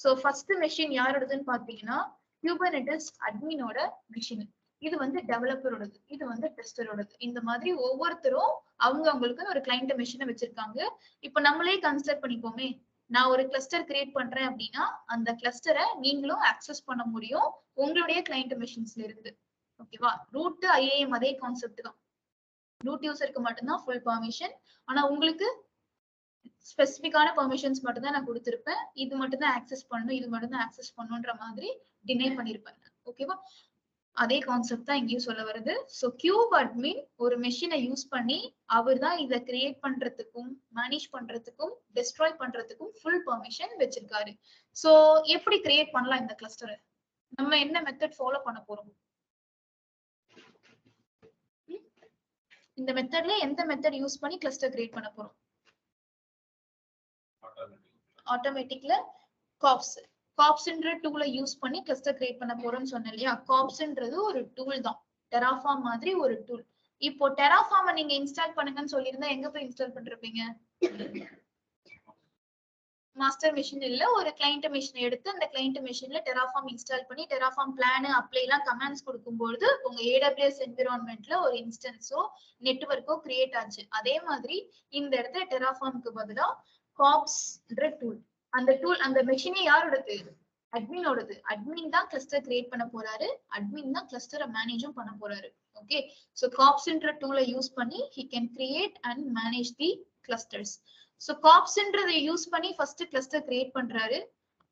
Speaker 1: So first machine யாரோடதுன்னு பாத்தீங்கன்னா குபர்நெட்டிஸ் அட்மினோட மெஷின். இது வந்து டெவலப்பரோடது, இது வந்து டெஸ்டரோடது. இந்த மாதிரி ஒவ்வொருத்தரும் அவங்களுக்கு ஒரு கிளைண்ட் மெஷினை வச்சிருக்காங்க. இப்ப நம்மளே கன்சிடர் பண்ணிப்போமே, நான் ஒரு கிளஸ்டர் கிரியேட் பண்றேன் அப்படின்னா அந்த கிளஸ்டரை நீங்களும் ஆக்சஸ் பண்ண முடியும் உங்களுடைய கிளைண்ட் மெஷின்ஸ்ல இருந்து. ஓகேவா? ரூட் IAM அதே கான்செப்ட் தான். ரூட் யூசருக்கு மட்டும்தான் ஃபுல் பர்மிஷன். ஆனா உங்களுக்கு ஸ்பெசிபிக்கான பெர்மிஷன்ஸ் மட்டும் தான் நான் கொடுத்திருப்பேன். இது மட்டும் தான் ஆக்சஸ் பண்ணணும், இது மட்டும் தான் ஆக்சஸ் பண்ணணும்ன்ற மாதிரி டினை பண்ணிருப்பேன். ஓகேவா? அதே கான்செப்ட் தான் இங்கேயும் சொல்ல வருது. சோ கியூப் அட்மின் ஒரு மெஷினை யூஸ் பண்ணி அவர் தான் இதை கிரியேட் பண்றதுக்கும் மேனேஜ் பண்றதுக்கும் டெஸ்ட்ராய் பண்றதுக்கும் ஃபுல் பெர்மிஷன் வச்சிருக்காரு. சோ எப்படி கிரியேட் பண்ணலாம் இந்த கிளஸ்டரை? நம்ம என்ன மெத்தட் ஃபாலோ பண்ண போறோம்? இந்த மெத்தட்ல எந்த மெத்தட் யூஸ் பண்ணி கிளஸ்டர் கிரியேட் பண்ண போறோம்? ஆட்டோமேட்டிக்ல காப்ஸ்ன்ற டூலை யூஸ் பண்ணி கிளஸ்டர் கிரியேட் பண்ண போறோம்னு சொன்னேன் இல்லையா. காப்ஸ்ன்றது ஒரு டூல் தான், டெராஃபார்ம் மாதிரி ஒரு டூல். இப்போ டெராஃபார்மை நீங்க இன்ஸ்டால் பண்ணுங்கன்னு சொல்லியிருந்தா எங்க போய் இன்ஸ்டால் பண்ணிருப்பீங்க? மாஸ்டர் மெஷின் இல்ல, ஒரு கிளைண்ட் மெஷின் எடுத்து அந்த கிளைண்ட் மெஷின்ல டெராஃபார்ம் இன்ஸ்டால் பண்ணி டெராஃபார்ம் பிளான் அப்ளை எல்லாம் கமாண்ட்ஸ் கொடுக்கும்போது உங்க AWS என்விரான்மெண்ட்ல ஒரு இன்ஸ்டன்ஸோ நெட்வொர்க்கோ கிரியேட் ஆச்சு. அதே மாதிரி இந்த இடத்துல டெராஃபார்முக்கு பதிலா காப்ஸ்ன்ற டூல், அந்த டூல் அந்த மெஷினே யாரோடது? அட்மினோடது. அட்மின் தான் கிளஸ்டர் கிரியேட் பண்ண போறாரு, அட்மின் தான் கிளஸ்டரை மேனேஜும் பண்ண போறாரு. ஓகே, சோ காப்ஸ்ன்ற டூலை யூஸ் பண்ணி he can create and manage the clusters. So காப்ஸ்ன்றதை யூஸ் பண்ணி ஃபர்ஸ்ட் கிளஸ்டர் கிரியேட் பண்றாரு.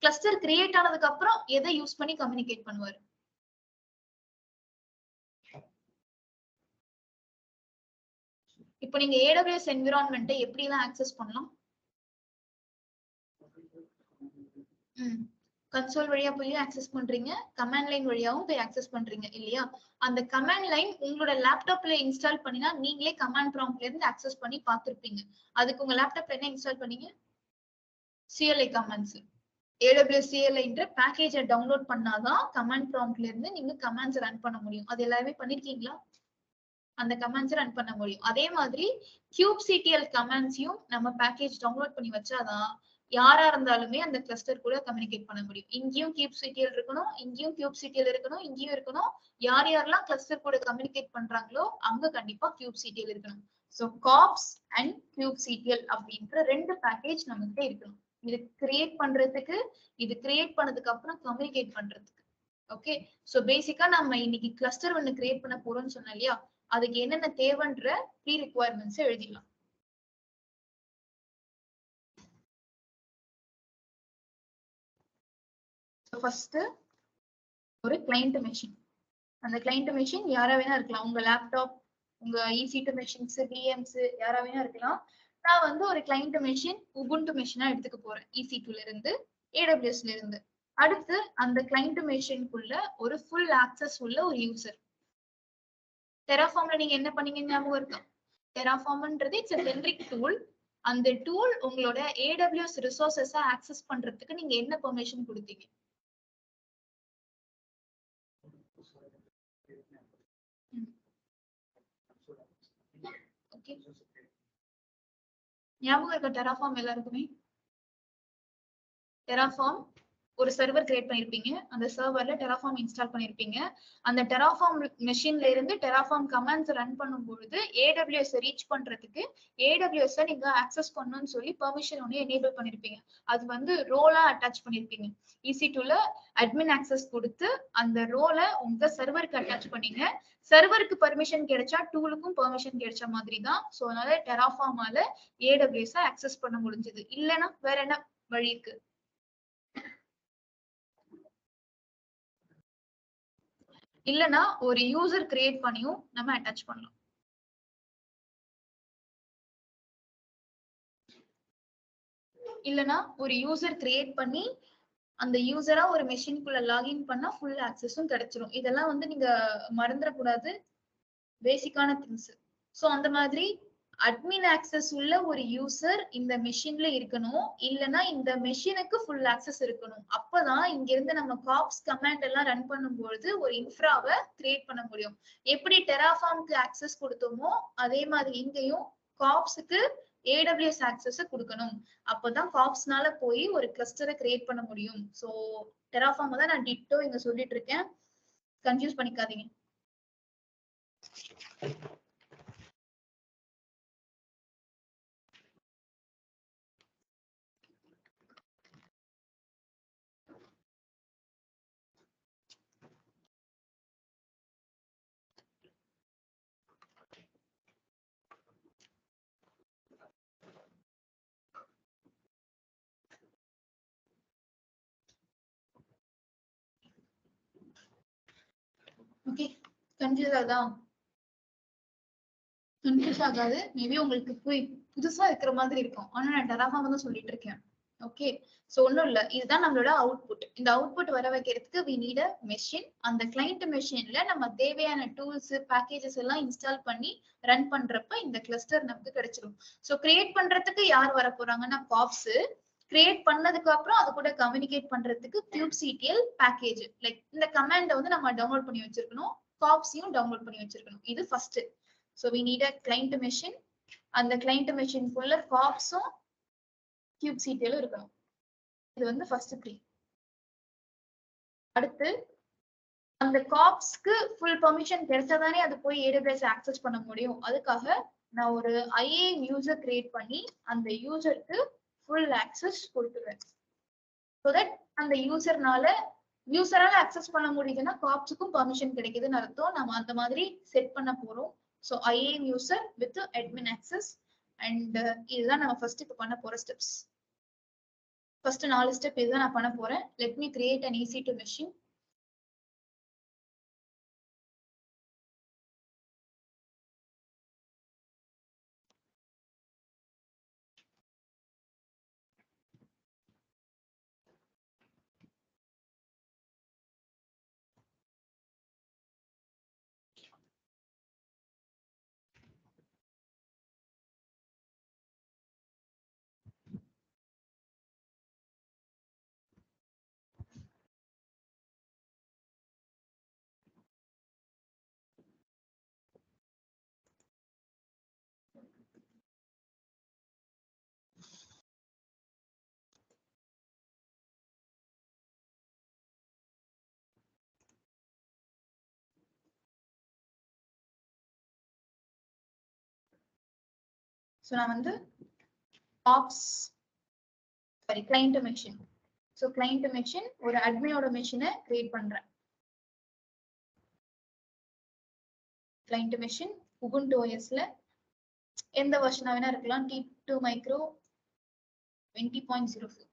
Speaker 1: கிளஸ்டர் கிரியேட் ஆனதுக்கு அப்புறம் எதை யூஸ் பண்ணி கம்யூனிகேட் பண்ணுவாரு? இப்போ நீங்க AWS என்விரான்மெண்ட்டை எப்படி எல்லாம் ஆக்சஸ் பண்ணலாம்? கன்சோல் வழியா போய் ஆக்சஸ் பண்றீங்க, கமாண்ட் லைன் வழியாவும் போய் ஆக்சஸ் பண்றீங்க இல்லையா. அந்த கமாண்ட் லைன் உங்களோட லேப்டாப்ல இன்ஸ்டால் பண்ணினா நீங்களே கமாண்ட் ப்ராம்ப்ட்ல இருந்து ஆக்சஸ் பண்ணி பார்த்திருப்பீங்க. அதுக்கு உங்க லேப்டாப்ல என்ன இன்ஸ்டால் பண்ணீங்க? CLI commands. AWS CLIன்ற பேக்கேஜை டவுன்லோட் பண்ணாதான் கமாண்ட் ப்ராம்ப்ட்ல இருந்து நீங்க கமாண்ட்ஸ் ரன் பண்ண முடியும். அது எல்லாமே பண்ணிருக்கீங்களா? அந்த கமாண்ட்ஸ் ரன் பண்ண முடியும். அதே மாதிரி kubectl கமாண்ட்ஸையும் நம்ம பேக்கேஜ் டவுன்லோட் பண்ணி வச்சாதான் யாரா இருந்தாலுமே அந்த கிளஸ்டர் கூட கம்யூனிகேட் பண்ண முடியும். இங்கேயும் kubectl இருக்கணும், இங்கேயும் kubectl இருக்கணும், இங்கேயும் இருக்கணும். யார் யாரெல்லாம் கிளஸ்டர் கூட கம்யூனிகேட் பண்றாங்களோ அங்க கண்டிப்பா kubectl இருக்கணும். சோ காப்ஸ் அண்ட் kubectl அப்படின்ற ரெண்டு பேக்கேஜ் நம்மகிட்ட இருக்கணும். இது கிரியேட் பண்றதுக்கு, இது கிரியேட் பண்ணதுக்கு அப்புறம் கம்யூனிகேட் பண்றதுக்கு. ஓகே, சோ பேசிக்கா நம்ம இன்னைக்கு கிளஸ்டர் ஒன்னு கிரியேட் பண்ண போறோம்னு சொன்னோம் இல்லையா, அதுக்கு என்னென்ன தேவைன்ற ப்ரீ ரிக்வயர்மெண்ட்ஸ் எழுதிடலாம். ஃபர்ஸ்ட் ஒரு கிளைண்ட் மெஷின். அந்த கிளைண்ட் மெஷின் யாரா வேணா இருக்கலாம். உங்க லேப்டாப், உங்க EC2 மெஷின்ஸ், VMs யாரா வேணா இருக்கலாம். நான் வந்து ஒரு கிளைண்ட் மெஷின் உபுண்டு மெஷினா எடுத்துக்க போறேன். EC2ல இருந்து, AWSல இருந்து. அடுத்து அந்த கிளைண்ட் மெஷின்குள்ள ஒரு ஃபுல் ஆக்சஸ் உள்ள ஒரு யூசர். டெராஃபார்ம்ல நீங்க என்ன பண்ணீங்க ஞாபகம் இருக்கா? டெராஃபார்ம்ன்றது இட்ஸ் a generic tool. அந்த டூல் உங்களோட AWS ரிசோர்சஸ ஆக்சஸ் பண்றதுக்கு நீங்க என்ன பெர்மிஷன் கொடுத்தீங்க? ஓகே, ஞாபகம் இருக்க டெராஃபார்ம் எல்லாருக்குமே? டெராஃபார்ம் ஒரு சர்வர் கிரியேட் பண்ணிருப்பீங்க. அந்த சர்வர்ல டெராஃபார்ம் இன்ஸ்டால் பண்ணிருப்பீங்க. அந்த டெராஃபார்ம் மெஷின்ல இருந்து டெராஃபார்ம் கமாண்ட்ஸ் ரன் பண்ணும்போது AWS ரீச் பண்றதுக்கு AWS நீங்க ஆக்சஸ் பண்ணணும்னு சொல்லி பெர்மிஷன் ஒன்னு எனேபிள் பண்ணிருப்பீங்க. அது வந்து ரோலா அட்டாச் பண்ணிருப்பீங்க. EC2ல அட்மின் ஆக்சஸ் கொடுத்து அந்த ரோலை உங்க சர்வருக்கு அட்டாச் பண்ணீங்க. சர்வருக்கு பெர்மிஷன் கிடைச்சா டூலுக்கும் பெர்மிஷன் கிடைச்ச மாதிரி தான். சோ அதனால டெராஃபார்மால AWS ஆக்சஸ் பண்ண முடிஞ்சது. இல்லைன்னா வேற என்ன வழி இருக்கு? இல்லனா ஒரு யூசர் கிரியேட் பண்ணியும் நம்ம அட்டாச் பண்ணலாம். இல்லனா ஒரு யூசர் கிரியேட் பண்ணி அந்த யூசரா ஒரு மெஷின்குள்ள லாகின் பண்ணா ஃபுல் ஆக்சஸும் கிடைச்சிரும். இதெல்லாம் வந்து நீங்க மறந்துடக்கூடாது, பேசிக்கான திங்ஸ். சோ அந்த மாதிரி அட்மின் ஆக்சஸ் உள்ள ஒரு யூசர் இந்த மெஷின்ல இருக்கணும். இல்லனா இந்த மெஷினுக்கு ஃபுல் ஆக்சஸ் இருக்கணும். அப்பதான் இங்க இருந்து நம்ம காப்ஸ் கமாண்ட் எல்லாம் ரன் பண்ணும்போது ஒரு இன்ஃப்ராவை கிரியேட் பண்ண முடியும். எப்படி டெராஃபார்ம்க்கு ஆக்சஸ் கொடுத்தோமோ அதே மாதிரி இங்கேயும் காப்ஸுக்கு AWS ஆக்சஸ் கொடுக்கணும். அப்பதான் காப்ஸ்னால போய் ஒரு கிளஸ்டரை கிரியேட் பண்ண முடியும். சோ டெராஃபார்ம் தான் நான் டிட்டோ இங்க சொல்லிட்டு இருக்கேன், கன்ஃபியூஸ் பண்ணிக்காதீங்க. ஓகே, கன்ஃபியூஸ் ஆகுதா? கன்ஃபியூஸ் ஆகாது. மேபி உங்களுக்கு புதுசா இருக்கிற மாதிரி இருக்கும். ஆனா நான் டெராஃபார்ம் தான் சொல்லிட்டு இருக்கேன். ஓகே, சோ ஒண்ணும் இல்ல, இதுதான் நம்மளோட அவுட்புட். இந்த அவுட்புட் வர வைக்கிறதுக்கு we need a machine. அந்த கிளைண்ட் மெஷின்ல நம்ம தேவையான டூல்ஸ், பேக்கேஜஸ் எல்லாம் இன்ஸ்டால் பண்ணி ரன் பண்றப்ப இந்த கிளஸ்டர் நமக்கு கிடைச்சிடும். சோ கிரியேட் பண்றதுக்கு யார் வர போறாங்கன்னா காப்ஸ். கிரியேட் பண்ணதுக்கு அப்புறம் அது கூட கம்யூனிகேட் பண்றதுக்கு kubectl பேக்கேஜ். லைக் இந்த கமாண்டை வந்து நம்ம டவுன்லோட் பண்ணி வச்சிருக்கணும், காப்ஸையும் டவுன்லோட் பண்ணி வச்சிருக்கணும். இது first. So we need a client machine. அந்த client machine குள்ள காப்ஸும் kubectl இருக்கணும். இது வந்து ஃபர்ஸ்ட் 3. அடுத்து அந்த காப்ஸ்க்கு ஃபுல் பெர்மிஷன் கிடைச்சாதானே அது போய் AWS ஆக்சஸ் பண்ண முடியும். அதுக்காக நான் ஒரு IAM யூசர் கிரியேட் பண்ணி அந்த யூசருக்கு ஃபுல் ஆக்சஸ் கொடுத்துருவேன். so that அந்த யூசரால ஆக்சஸ் பண்ண முடியுதுன்னா காப்ஸுக்கும் பெர்மிஷன் கிடைக்குதுன்னு அர்த்தம். நம்ம அந்த மாதிரி செட் பண்ண போறோம். So IAM user with admin access and இதுதான் நம்ம ஃபர்ஸ்ட் இப்ப பண்ண போற ஸ்டெப்ஸ். ஃபர்ஸ்ட் 4 ஸ்டெப் இதுதான் நான் பண்ண போறேன். Let me create an EC2 machine. So நான் வந்து client machine. So client machine ஒரு admin-ஓட machine-ஐ create பண்றேன். client machine Ubuntu OS-ல எந்த வெர்ஷனா வேணா இருக்கலாம். T2 Micro 20.04.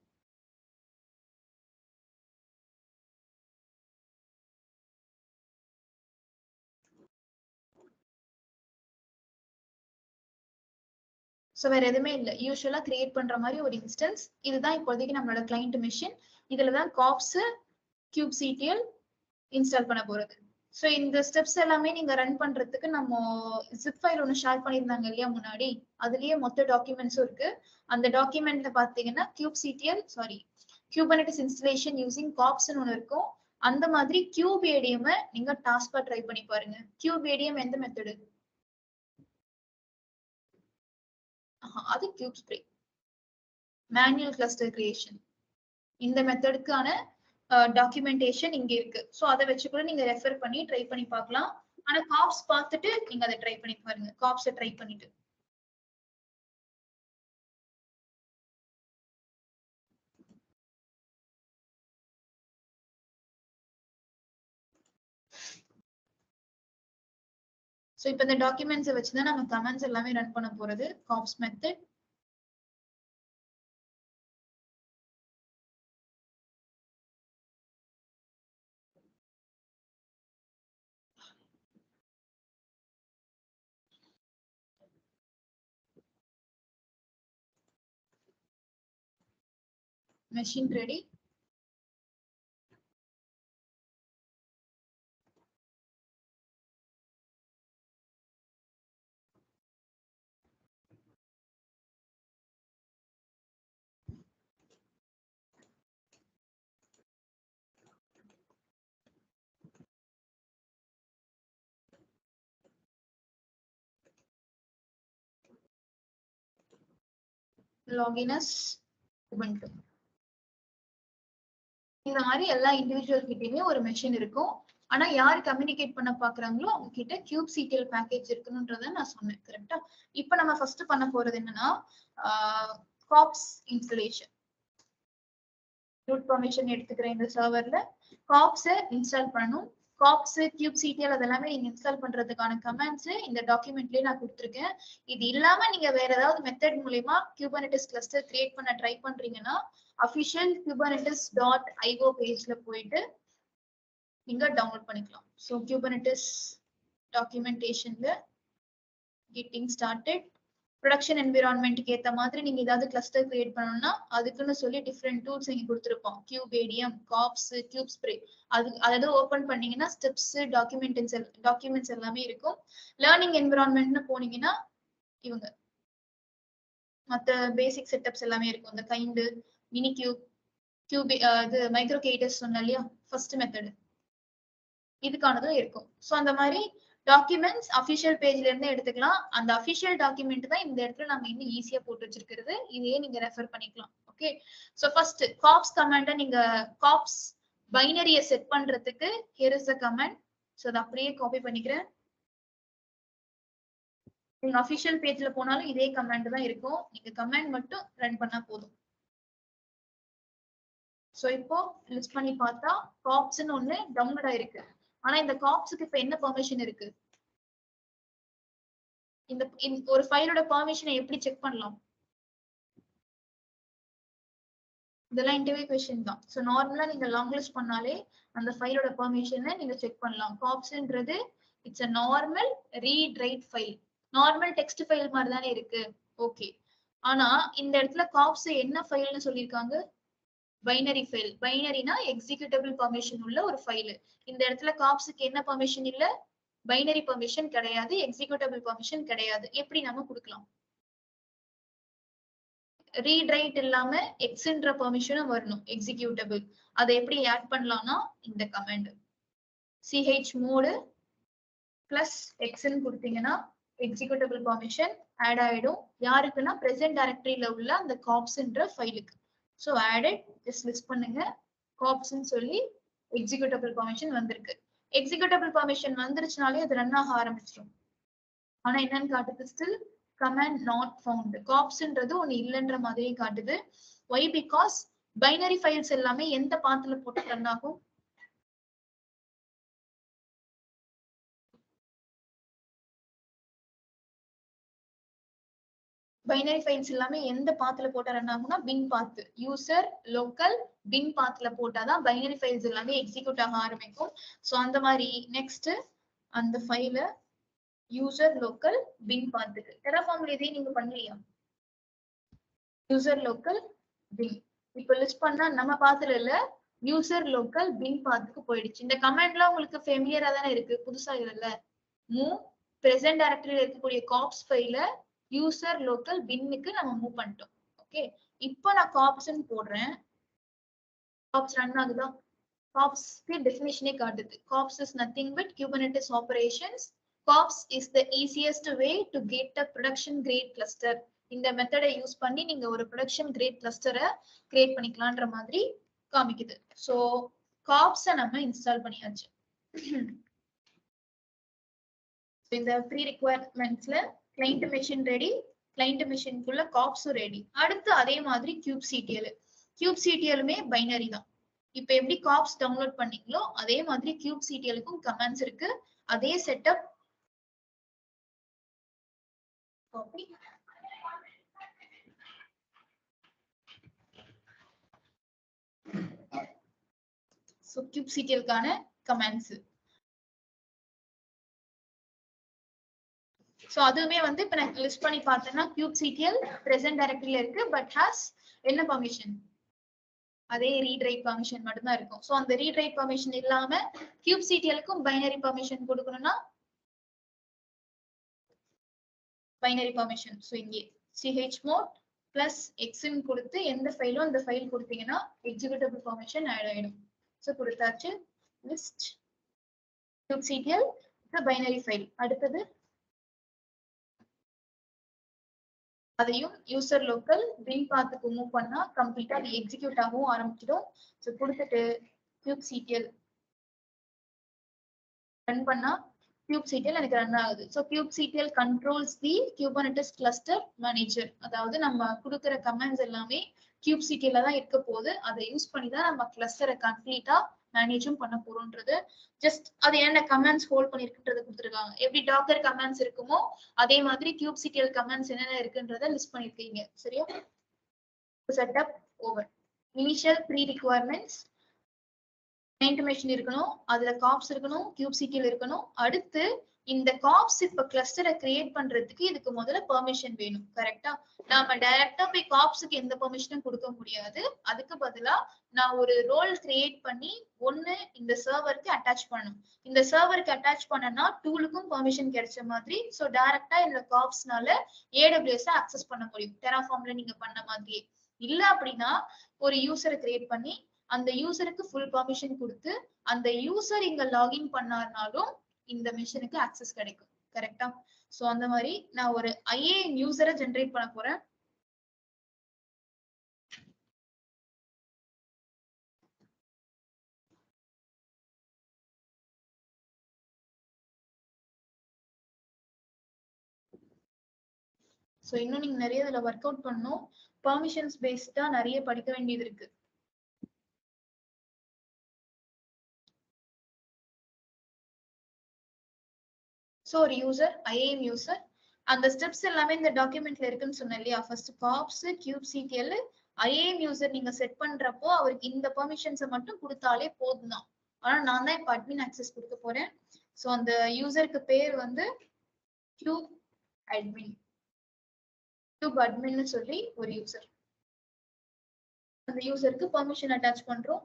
Speaker 1: ஸோ வேற எதுவுமே இல்லை, யூஸ்வலா கிரியேட் பண்ற மாதிரி ஒரு இன்ஸ்டன்ஸ். இதுதான் இப்போதைக்கு நம்மளோட கிளைண்ட் மிஷின். இதுலதான் காப்ஸ் kubectl இன்ஸ்டால் பண்ண போறது. ஸோ இந்த ஸ்டெப்ஸ் எல்லாமே நீங்க ரன் பண்றதுக்கு நம்ம ஜிப் ஃபைல் ஒன்று ஷேர் பண்ணியிருந்தாங்க இல்லையா முன்னாடி, அதுலயே மொத்த டாக்குமெண்ட்ஸும் இருக்கு. அந்த டாக்குமெண்ட்ல பாத்தீங்கன்னா kubernetes இன்ஸ்டலேஷன் யூசிங் காப்ஸ்னு ஒன்று இருக்கும். அந்த மாதிரி kubeadm நீங்க டாஸ்கா ட்ரை பண்ணி பாருங்க. kubeadm எந்த மெத்தடு? அது kubespray மேனுவல் கிளஸ்டர் கிரியேஷன். இந்த மெத்தடுக்கான டாக்குமெண்டேஷன் இங்க இருக்கு. சோ அதை வச்சு கூட நீங்க ரெஃபர் பண்ணி ட்ரை பண்ணி பார்க்கலாம். ஆனா காப்ஸ் பார்த்துட்டு நீங்க அதை ட்ரை பண்ணி பாருங்க. காப்ஸை ட்ரை பண்ணிட்டு சோ இப்போ இந்த டாக்குமெண்ட்ஸை வச்சுதான் நம்ம கமெண்ட்ஸ் எல்லாமே ரன் பண்ண போறது. Cops method machine ready. login as ubuntu. இந்த மாதிரி எல்லா இண்டிவிஜுவல் கிட்டயுமே ஒரு மெஷின் இருக்கும். ஆனா யாரு கம்யூனிகேட் பண்ண பாக்குறாங்களோ அவங்க கிட்ட kubectl பேக்கேஜ் இருக்கணும்ன்றத நான் சொன்னேன். கரெக்டா? இப்ப நம்ம ஃபர்ஸ்ட் பண்ண போறது என்னன்னா காப்ஸ் இன்ஸ்டலேஷன். ரூட் பெர்மிஷன் எடுத்துக்கிறேன் இந்த சர்வர்ல. காப்ஸ் இன்ஸ்டால் பண்ணணும். காப்ஸ் kubectl அதெல்லாமே நீங்க இன்ஸ்டால் பண்றதுக்கான கமெண்ட்ஸ் இந்த டாக்குமெண்ட்லயே நான் கொடுத்துருக்கேன். இது இல்லாம நீங்க வேற ஏதாவது மெத்தட் மூலமா kubernetes கிளஸ்டர் கிரியேட் பண்ண ட்ரை பண்றீங்கன்னா அபிஷியல் kubernetes.io பேஜ்ல போயிட்டு நீங்க டவுன்லோட் பண்ணிக்கலாம். ஸோ kubernetes டாக்குமெண்டேஷன்ல getting started ப்ரொடக்ஷன் என்விரான்மெண்ட்க்கு ஏத்த மாதிரி நீங்க ஏதாவது கிளஸ்டர் கிரியேட் பண்ணணும்னா அதுக்குன்னு சொல்லி டிஃப்ரெண்ட் டூல்ஸ் இங்க கொடுத்துருப்போம். kubeadm, cops, kubespray. அதை ஓபன் பண்ணீங்கன்னா ஸ்டெப்ஸ், டாக்குமெண்ட்ஸ் எல்லாமே இருக்கும். லேர்னிங் என்விரான்மெண்ட்னு போனீங்கன்னா இவங்க மற்ற பேசிக் செட்டப்ஸ் எல்லாமே இருக்கும். இந்த கைண்ட், மினி இது மைக்ரோ கேட்டஸ் சொன்ன இல்லையா ஃபர்ஸ்ட் மெத்தட், இதுக்கானதும் இருக்கும். ஸோ அந்த மாதிரி டாக்குமெண்ட்ஸ் அபிஷியல் பேஜ்ல இருந்து எடுத்துக்கலாம். அந்த அபிஷியல் டாக்குமெண்ட் தான் இந்த இடத்துல நம்ம இன்னும் ஈஸியா போட்டு வச்சிருக்கிறது. இதையே நீங்க ரெஃபர் பண்ணிக்கலாம். ஓகே, ஸோ ஃபர்ஸ்ட் காப்ஸ் கமாண்ட நீங்க காப்ஸ் பைனரியை செட் பண்றதுக்கு here is the command. So அதை அப்படியே காப்பி பண்ணிக்கிறேன். நீங்க அபிஷியல் பேஜ்ல போனாலும் இதே கமாண்ட் தான் இருக்கும். நீங்க கமாண்ட் மட்டும் ரன் பண்ணா போதும். ஸோ இப்போ லிஸ்ட் பண்ணி பார்த்தா காப்ஸ்ன்னு ஒண்ணு டவுன்லோட் ஆயிருக்கு. ஆனா இந்த காப்ஸுக்கு இப்ப என்ன பெர்மிஷன் இருக்கு? இந்த ஒரு ஃபைலோட பெர்மிஷனை எப்படி செக் பண்ணலாம்? இதெல்லாம் இன்டர்வியூ கொஸ்டின் தான். ஸோ நார்மலா நீங்க லாங் லிஸ்ட் பண்ணாலே அந்த ஃபைலோட பெர்மிஷனை நீங்க செக் பண்ணலாம். காப்ஸ்ன்றது it's a normal read write file. Normal text file மாதிரி தானே இருக்கு. ஓகே, ஆனா இந்த இடத்துல காப்ஸ் என்ன ஃபைல்னு சொல்லியிருக்காங்க? Binary file. பைனரினா எக்ஸிக்யூட்டபிள் பெர்மிஷன் உள்ள ஒரு ஃபைல். இந்த இடத்துல காப்ஸுக்கு என்ன பெர்மிஷன் இல்ல? பைனரி பெர்மிஷன் கிடையாது, எக்ஸிக்யூட்டபிள் பெர்மிஷன் கிடையாது. எப்படி நம்ம கொடுக்கலாம்? ரீட் ரைட் இல்லாம எக்ஸ்ன்ற பெர்மிஷனும் வரணும், எக்ஸிக்யூட்டபிள். அதை எப்படி ஆட் பண்ணலாம்னா இந்த கமாண்ட் chmod பிளஸ் எக்ஸ்ன்னு கொடுத்தீங்கன்னா எக்ஸிக்யூட்டபிள் பெர்மிஷன் ஆட் ஆயிடும். யாருக்குன்னா பிரசன்ட் டைரக்டரியில உள்ள அந்த காப்ஸ்ன்ற ஃபைலுக்கு. ஸோ ஆடட் ஜஸ்ட் லிஸ்ட் பண்ணுங்க. காப்ஸ்ன்னு சொல்லி எக்ஸிக்யூட்டபிள் பெர்மிஷன் வந்திருக்கு. எக்ஸிக்யூட்டபிள் பெர்மிஷன் வந்துருச்சுனாலே அது ரன் ஆக ஆரம்பிச்சிடும். ஆனா என்னன்னு காட்டுது? Still command not found. காப்ஸ்ன்றது ஒண்ணு இல்லைன்ற மாதிரி காட்டுது. ஒய்? பிகாஸ் பைனரி ஃபைல்ஸ் எல்லாமே எந்த பாத்துல போட்டு ரன் ஆகும்? பைனரி ஃபைல்ஸ் எல்லாமே எந்த பாத்துல போட்டா ரன் ஆகும்னா பின் பாத், யூசர் லோக்கல் பின் பாத்ல போட்டாதான் பைனரி ஃபைல்ஸ் எல்லாமே எக்ஸிக்யூட் ஆக ஆரம்பிக்கும். ஸோ அந்த மாதிரி நெக்ஸ்ட் அந்த ஃபைல யூசர் லோக்கல் பின் பாத்துக்கு டெராஃபார்ம்ல இதையும் நீங்க பண்ணலையா? யூசர் லோக்கல் பின். இப்ப லிஸ்ட் பண்ணா நம்ம பாத்துல இல்ல, யூசர் லோக்கல் பின் பாத்துக்கு போயிடுச்சு. இந்த கமாண்ட்லாம் உங்களுக்கு ஃபெமிலியரா தானே இருக்கு, புதுசா இல்ல. மூவ் பிரசன்ட் டைரக்டரியில இருக்கக்கூடிய காப்ஸ் ஃபைல யூசர் லோக்கல் பின்னுக்கு நம்ம மூவ் பண்ணிட்டோம். ஓகே, இப்போ நான் காப்ஸ்ன்னு போடுறேன். காப்ஸ் ரன் ஆகுதா? காப்ஸ்க்கு டெஃபினிஷனே காட்டுது. Kops is nothing but Kubernetes operations. Kops is the easiest way to get a production grade cluster. இந்த மெத்தடை யூஸ் பண்ணி நீங்க ஒரு ப்ரொடக்ஷன் கிரேட் கிளஸ்டரை கிரியேட் பண்ணிக்கலான்ற மாதிரி காமிக்குது. ஸோ காப்ஸை நம்ம இன்ஸ்டால் பண்ணியாச்சு. இந்த ப்ரீ ரிக்வயர்மெண்ட்ஸ்ல கிளைண்ட் மெஷின் ரெடி, கிளைண்ட் மெஷின்குள்ள காப்ஸும் ரெடி. அடுத்து அதே மாதிரி kubectl. kubectlமே பைனரி தான். இப்ப எப்படி காப்ஸ் டவுன்லோட் பண்ணீங்களோ அதே மாதிரி kubectlக்கும் கமாண்ட்ஸ் இருக்கு. அதே செட்டப் காப்பி. சோ kubectlக்கான கமாண்ட்ஸ். சோ அதுவுமே வந்து இப்ப நான் லிஸ்ட் பண்ணி பார்த்தேன்னா kubectl பிரசன்ட் டைரக்டரியில இருக்கு, பட் ஹாஸ் என்ன பர்மிஷன்? அதே ரீட் ரைட் பர்மிஷன் மட்டும் தான் இருக்கும். சோ அந்த ரீட் ரைட் பர்மிஷன் இல்லாம kubectlக்கும் பைனரி பர்மிஷன் கொடுக்கணும்னா பைனரி பர்மிஷன். சோ இங்கே chmod plus x ன்னு கொடுத்து எந்த ஃபைலோ அந்த ஃபைல் கொடுத்தீங்கன்னா எக்ஸிக்யூட்டபிள் பர்மிஷன் ஆட் ஆயிடும். சோ கொடுத்தாச்சு. List kubectl binary file. அடுத்தது அதையும் யூசர் லோக்கல் பின் பாத்துக்கு மூவ் பண்ணா கம்ப்ளீட்டா அது எக்ஸிக்யூட் ஆகவும் ஆரம்பிச்சிடும். ஸோ கொடுத்துட்டு kubectl ரன் பண்ணா kubectl எனக்கு ரன் ஆகுது. ஸோ kubectl கண்ட்ரோல்ஸ் தி குபர்னெட்டிஸ் கிளஸ்டர் மேனேஜர். அதாவது நம்ம கொடுக்குற கமாண்ட்ஸ் எல்லாமே kubectl தான் இருக்க போகுது. அதை யூஸ் பண்ணி தான் நம்ம கிளஸ்டரை கம்ப்ளீட்டா மேனேஜும் பண்ண போறோம்ன்றது. ஜஸ்ட் அது என்ன கமாண்ட்ஸ் ஹோல்ட் பண்ணிருக்குன்றது கொடுத்துருக்காங்க. எப்படி டாக்கர் கமாண்ட்ஸ் இருக்குமோ அதே மாதிரி kubectl கமாண்ட்ஸ் என்னென்ன இருக்குன்றத லிஸ்ட் பண்ணிருக்கீங்க. சரியா? Setup over. Initial pre requirements client machine இருக்கணும், அதுல காப்ஸ் இருக்கணும், kubectl இருக்கணும். அடுத்து இந்த காப்ஸ் இப்ப கிளஸ்டரை கிரியேட் பண்றதுக்கு இதுக்கு முதல்ல பெர்மிஷன் வேணும். கரெக்டா? நாம டைரக்டா போய் காப்ஸுக்கு எந்த பெர்மிஷனும் கொடுக்க முடியாது. அதுக்கு பதிலா நான் ஒரு ரோல் கிரியேட் பண்ணி ஒண்ணு இந்த சர்வருக்கு அட்டாச் பண்ணணும். இந்த சர்வருக்கு அட்டாச் பண்ணனா டூலுக்கும் பெர்மிஷன் கிடைச்ச மாதிரி. சோ டைரக்டா இந்த காப்ஸ்னால AWS அக்சஸ் பண்ண முடியும், டெராஃபார்ம்ல நீங்க பண்ண மாதிரியே. இல்ல அப்படின்னா ஒரு யூசரை கிரியேட் பண்ணி அந்த யூசருக்கு ஃபுல் பெர்மிஷன் கொடுத்து அந்த யூசர் இங்க லாகின் பண்ணாருனாலும் இந்த மிஷனுக்கு ஆக்சஸ் கிடைக்கும். கரெக்டா? சோ அந்த மாதிரி நான் ஒரு IAM யூசரை ஜெனரேட் பண்ண போறேன். சோ இன்னும் நீங்க நிறைய இதுல ஒர்க் அவுட் பண்ணணும். பெர்மிஷன்ஸ் பேஸ்டா நிறைய படிக்க வேண்டியது இருக்கு. சோ ஒரு யூசர் IAM யூசர் அந்த ஸ்டெப்ஸ் எல்லாமே இந்த டாக்குமெண்ட்ல இருக்குன்னு சொன்னேன் இல்லையா? First cops kubectl IAM user நீங்க செட் பண்றப்போ அவருக்கு இந்த பெர்மிஷன்ஸை மட்டும் கொடுத்தாலே போதும் தான். ஆனா நான் தான் இப்ப அட்மின் ஆக்சஸ் கொடுக்க போறேன். சோ அந்த யூசருக்கு பேர் வந்து kubeadmin. kubeadmin சொல்லி ஒரு யூசர். அந்த யூசருக்கு பெர்மிஷன் அட்டாச் பண்றோம்.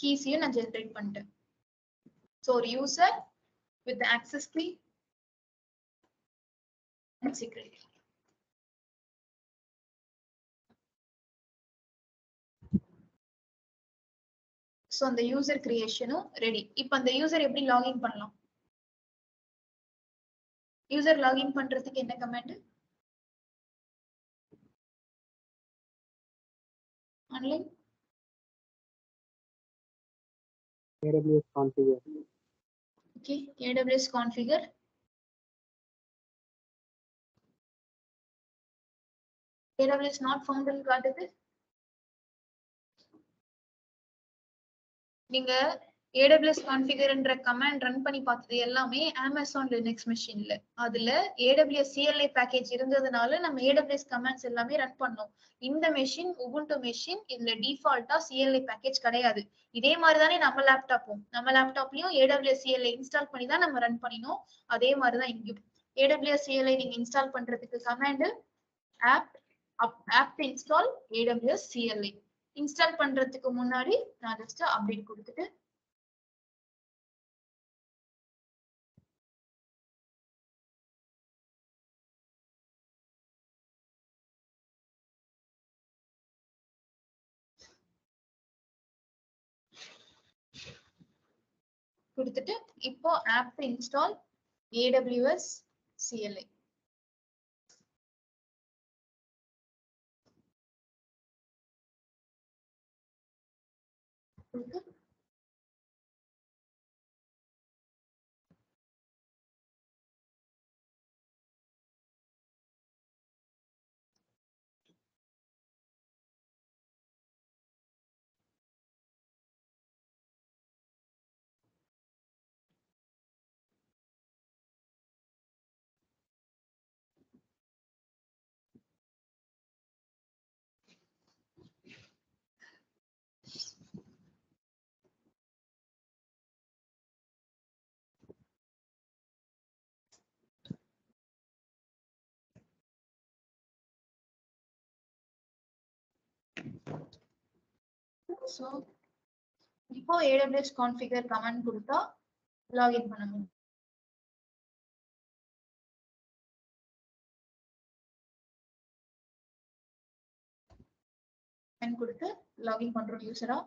Speaker 1: கீஸையும் நான் ஜெனரேட் பண்ணிட்டேன். ஸோ ஒரு user with access key and security. So அந்த யூசர் கிரியேஷனும் ரெடி. இப்போ அந்த யூசர் எப்படி லாகின் பண்ணலாம்? யூசர் லாகின் பண்றதுக்கு என்ன command? Online
Speaker 3: AWS configure.
Speaker 1: Okay, AWS configure. AWS not found ன்னு காட்டுது. நீங்க AWS கான்ஃபிகர்ன்ற கமாண்ட் ரன் பண்ணி பார்த்தது எல்லாமே அமேசான் லினக்ஸ் மெஷின்ல. அதுல AWS CLI பேக்கேஜ் இருந்ததுனால நம்ம AWS கமாண்ட்ஸ் எல்லாமே ரன் பண்ணோம். இந்த மெஷின் உபுண்டு மெஷின், இதுல டிஃபால்ட்டா CLI பேக்கேஜ் கிடையாது. இதே மாதிரிதானே நம்ம லேப்டாப்லயும் AWS CLI இன்ஸ்டால் பண்ணி தான் நம்ம ரன் பண்ணினோம். அதே மாதிரிதான் இங்கேயும் AWS CLI நீங்க இன்ஸ்டால் பண்றதுக்கு command apt install AWS CLI. Install பண்றதுக்கு முன்னாடி நான் ஜஸ்ட் அப்டேட் கொடுத்துட்டு இப்போ apt install AWS CLI. So இப்போ AWS configure command கொடுத்தா login பண்ண முடியும். கொடுத்து login பண்றோம் யூசரா.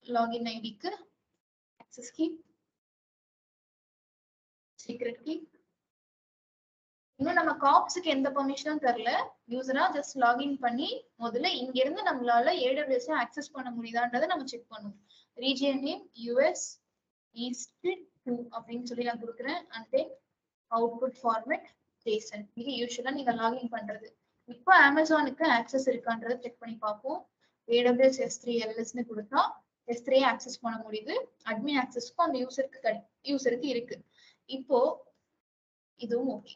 Speaker 1: login ஐடிக்கு access key, secret key. இன்னும் நம்ம காப்ஸ்க்கு எந்த பெர்மிஷனும் தரல. யூசரா ஜஸ்ட் லாகின் பண்ணி முதல்ல இங்க இருந்து நம்மளால AWS ஆக்சஸ் பண்ண முடியுதான்றதை நம்ம செக் பண்ணுவோம். ரீஜியன் நேம் US East 2 அப்படின்னு சொல்லி நான் கொடுக்குறேன். and then output format JSON. இது யூசுவலா நீங்க லாகின் பண்றது. இப்போ அமேசானுக்கு ஆக்சஸ் இருக்கான்றதை செக் பண்ணி பார்ப்போம். AWS S3 LSன்னு கொடுத்தா S3 ஆக்சஸ் பண்ண முடியுது. அட்மின் ஆக்சஸ்க்கும் அந்த யூசருக்கு இருக்கு. இப்போ இதுவும் okay.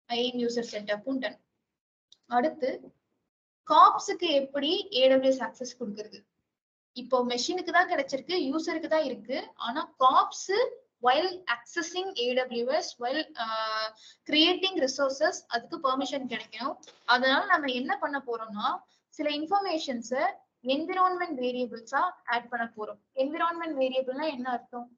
Speaker 1: IAM user setup done. அடுத்து காப்ஸ்க்கு எப்படி AWS access கொடுக்கிறது? இப்போ மெஷினுக்கு தான் கிடைச்சிருக்கு, யூசருக்கு தான் இருக்கு. ஆனா cops while accessing AWS, while creating resources, அதுக்கு பெர்மிஷன் கிடைக்கணும். அதனால நம்ம என்ன பண்ண போறோம்னா சில இன்ஃபர்மேஷன்ஸ் என்விரான்மென்ட் வேரியபிள்ஸா ஆட் பண்ண போறோம். என்விரான்மென்ட் வேரியபிள்னா என்ன அர்த்தம்?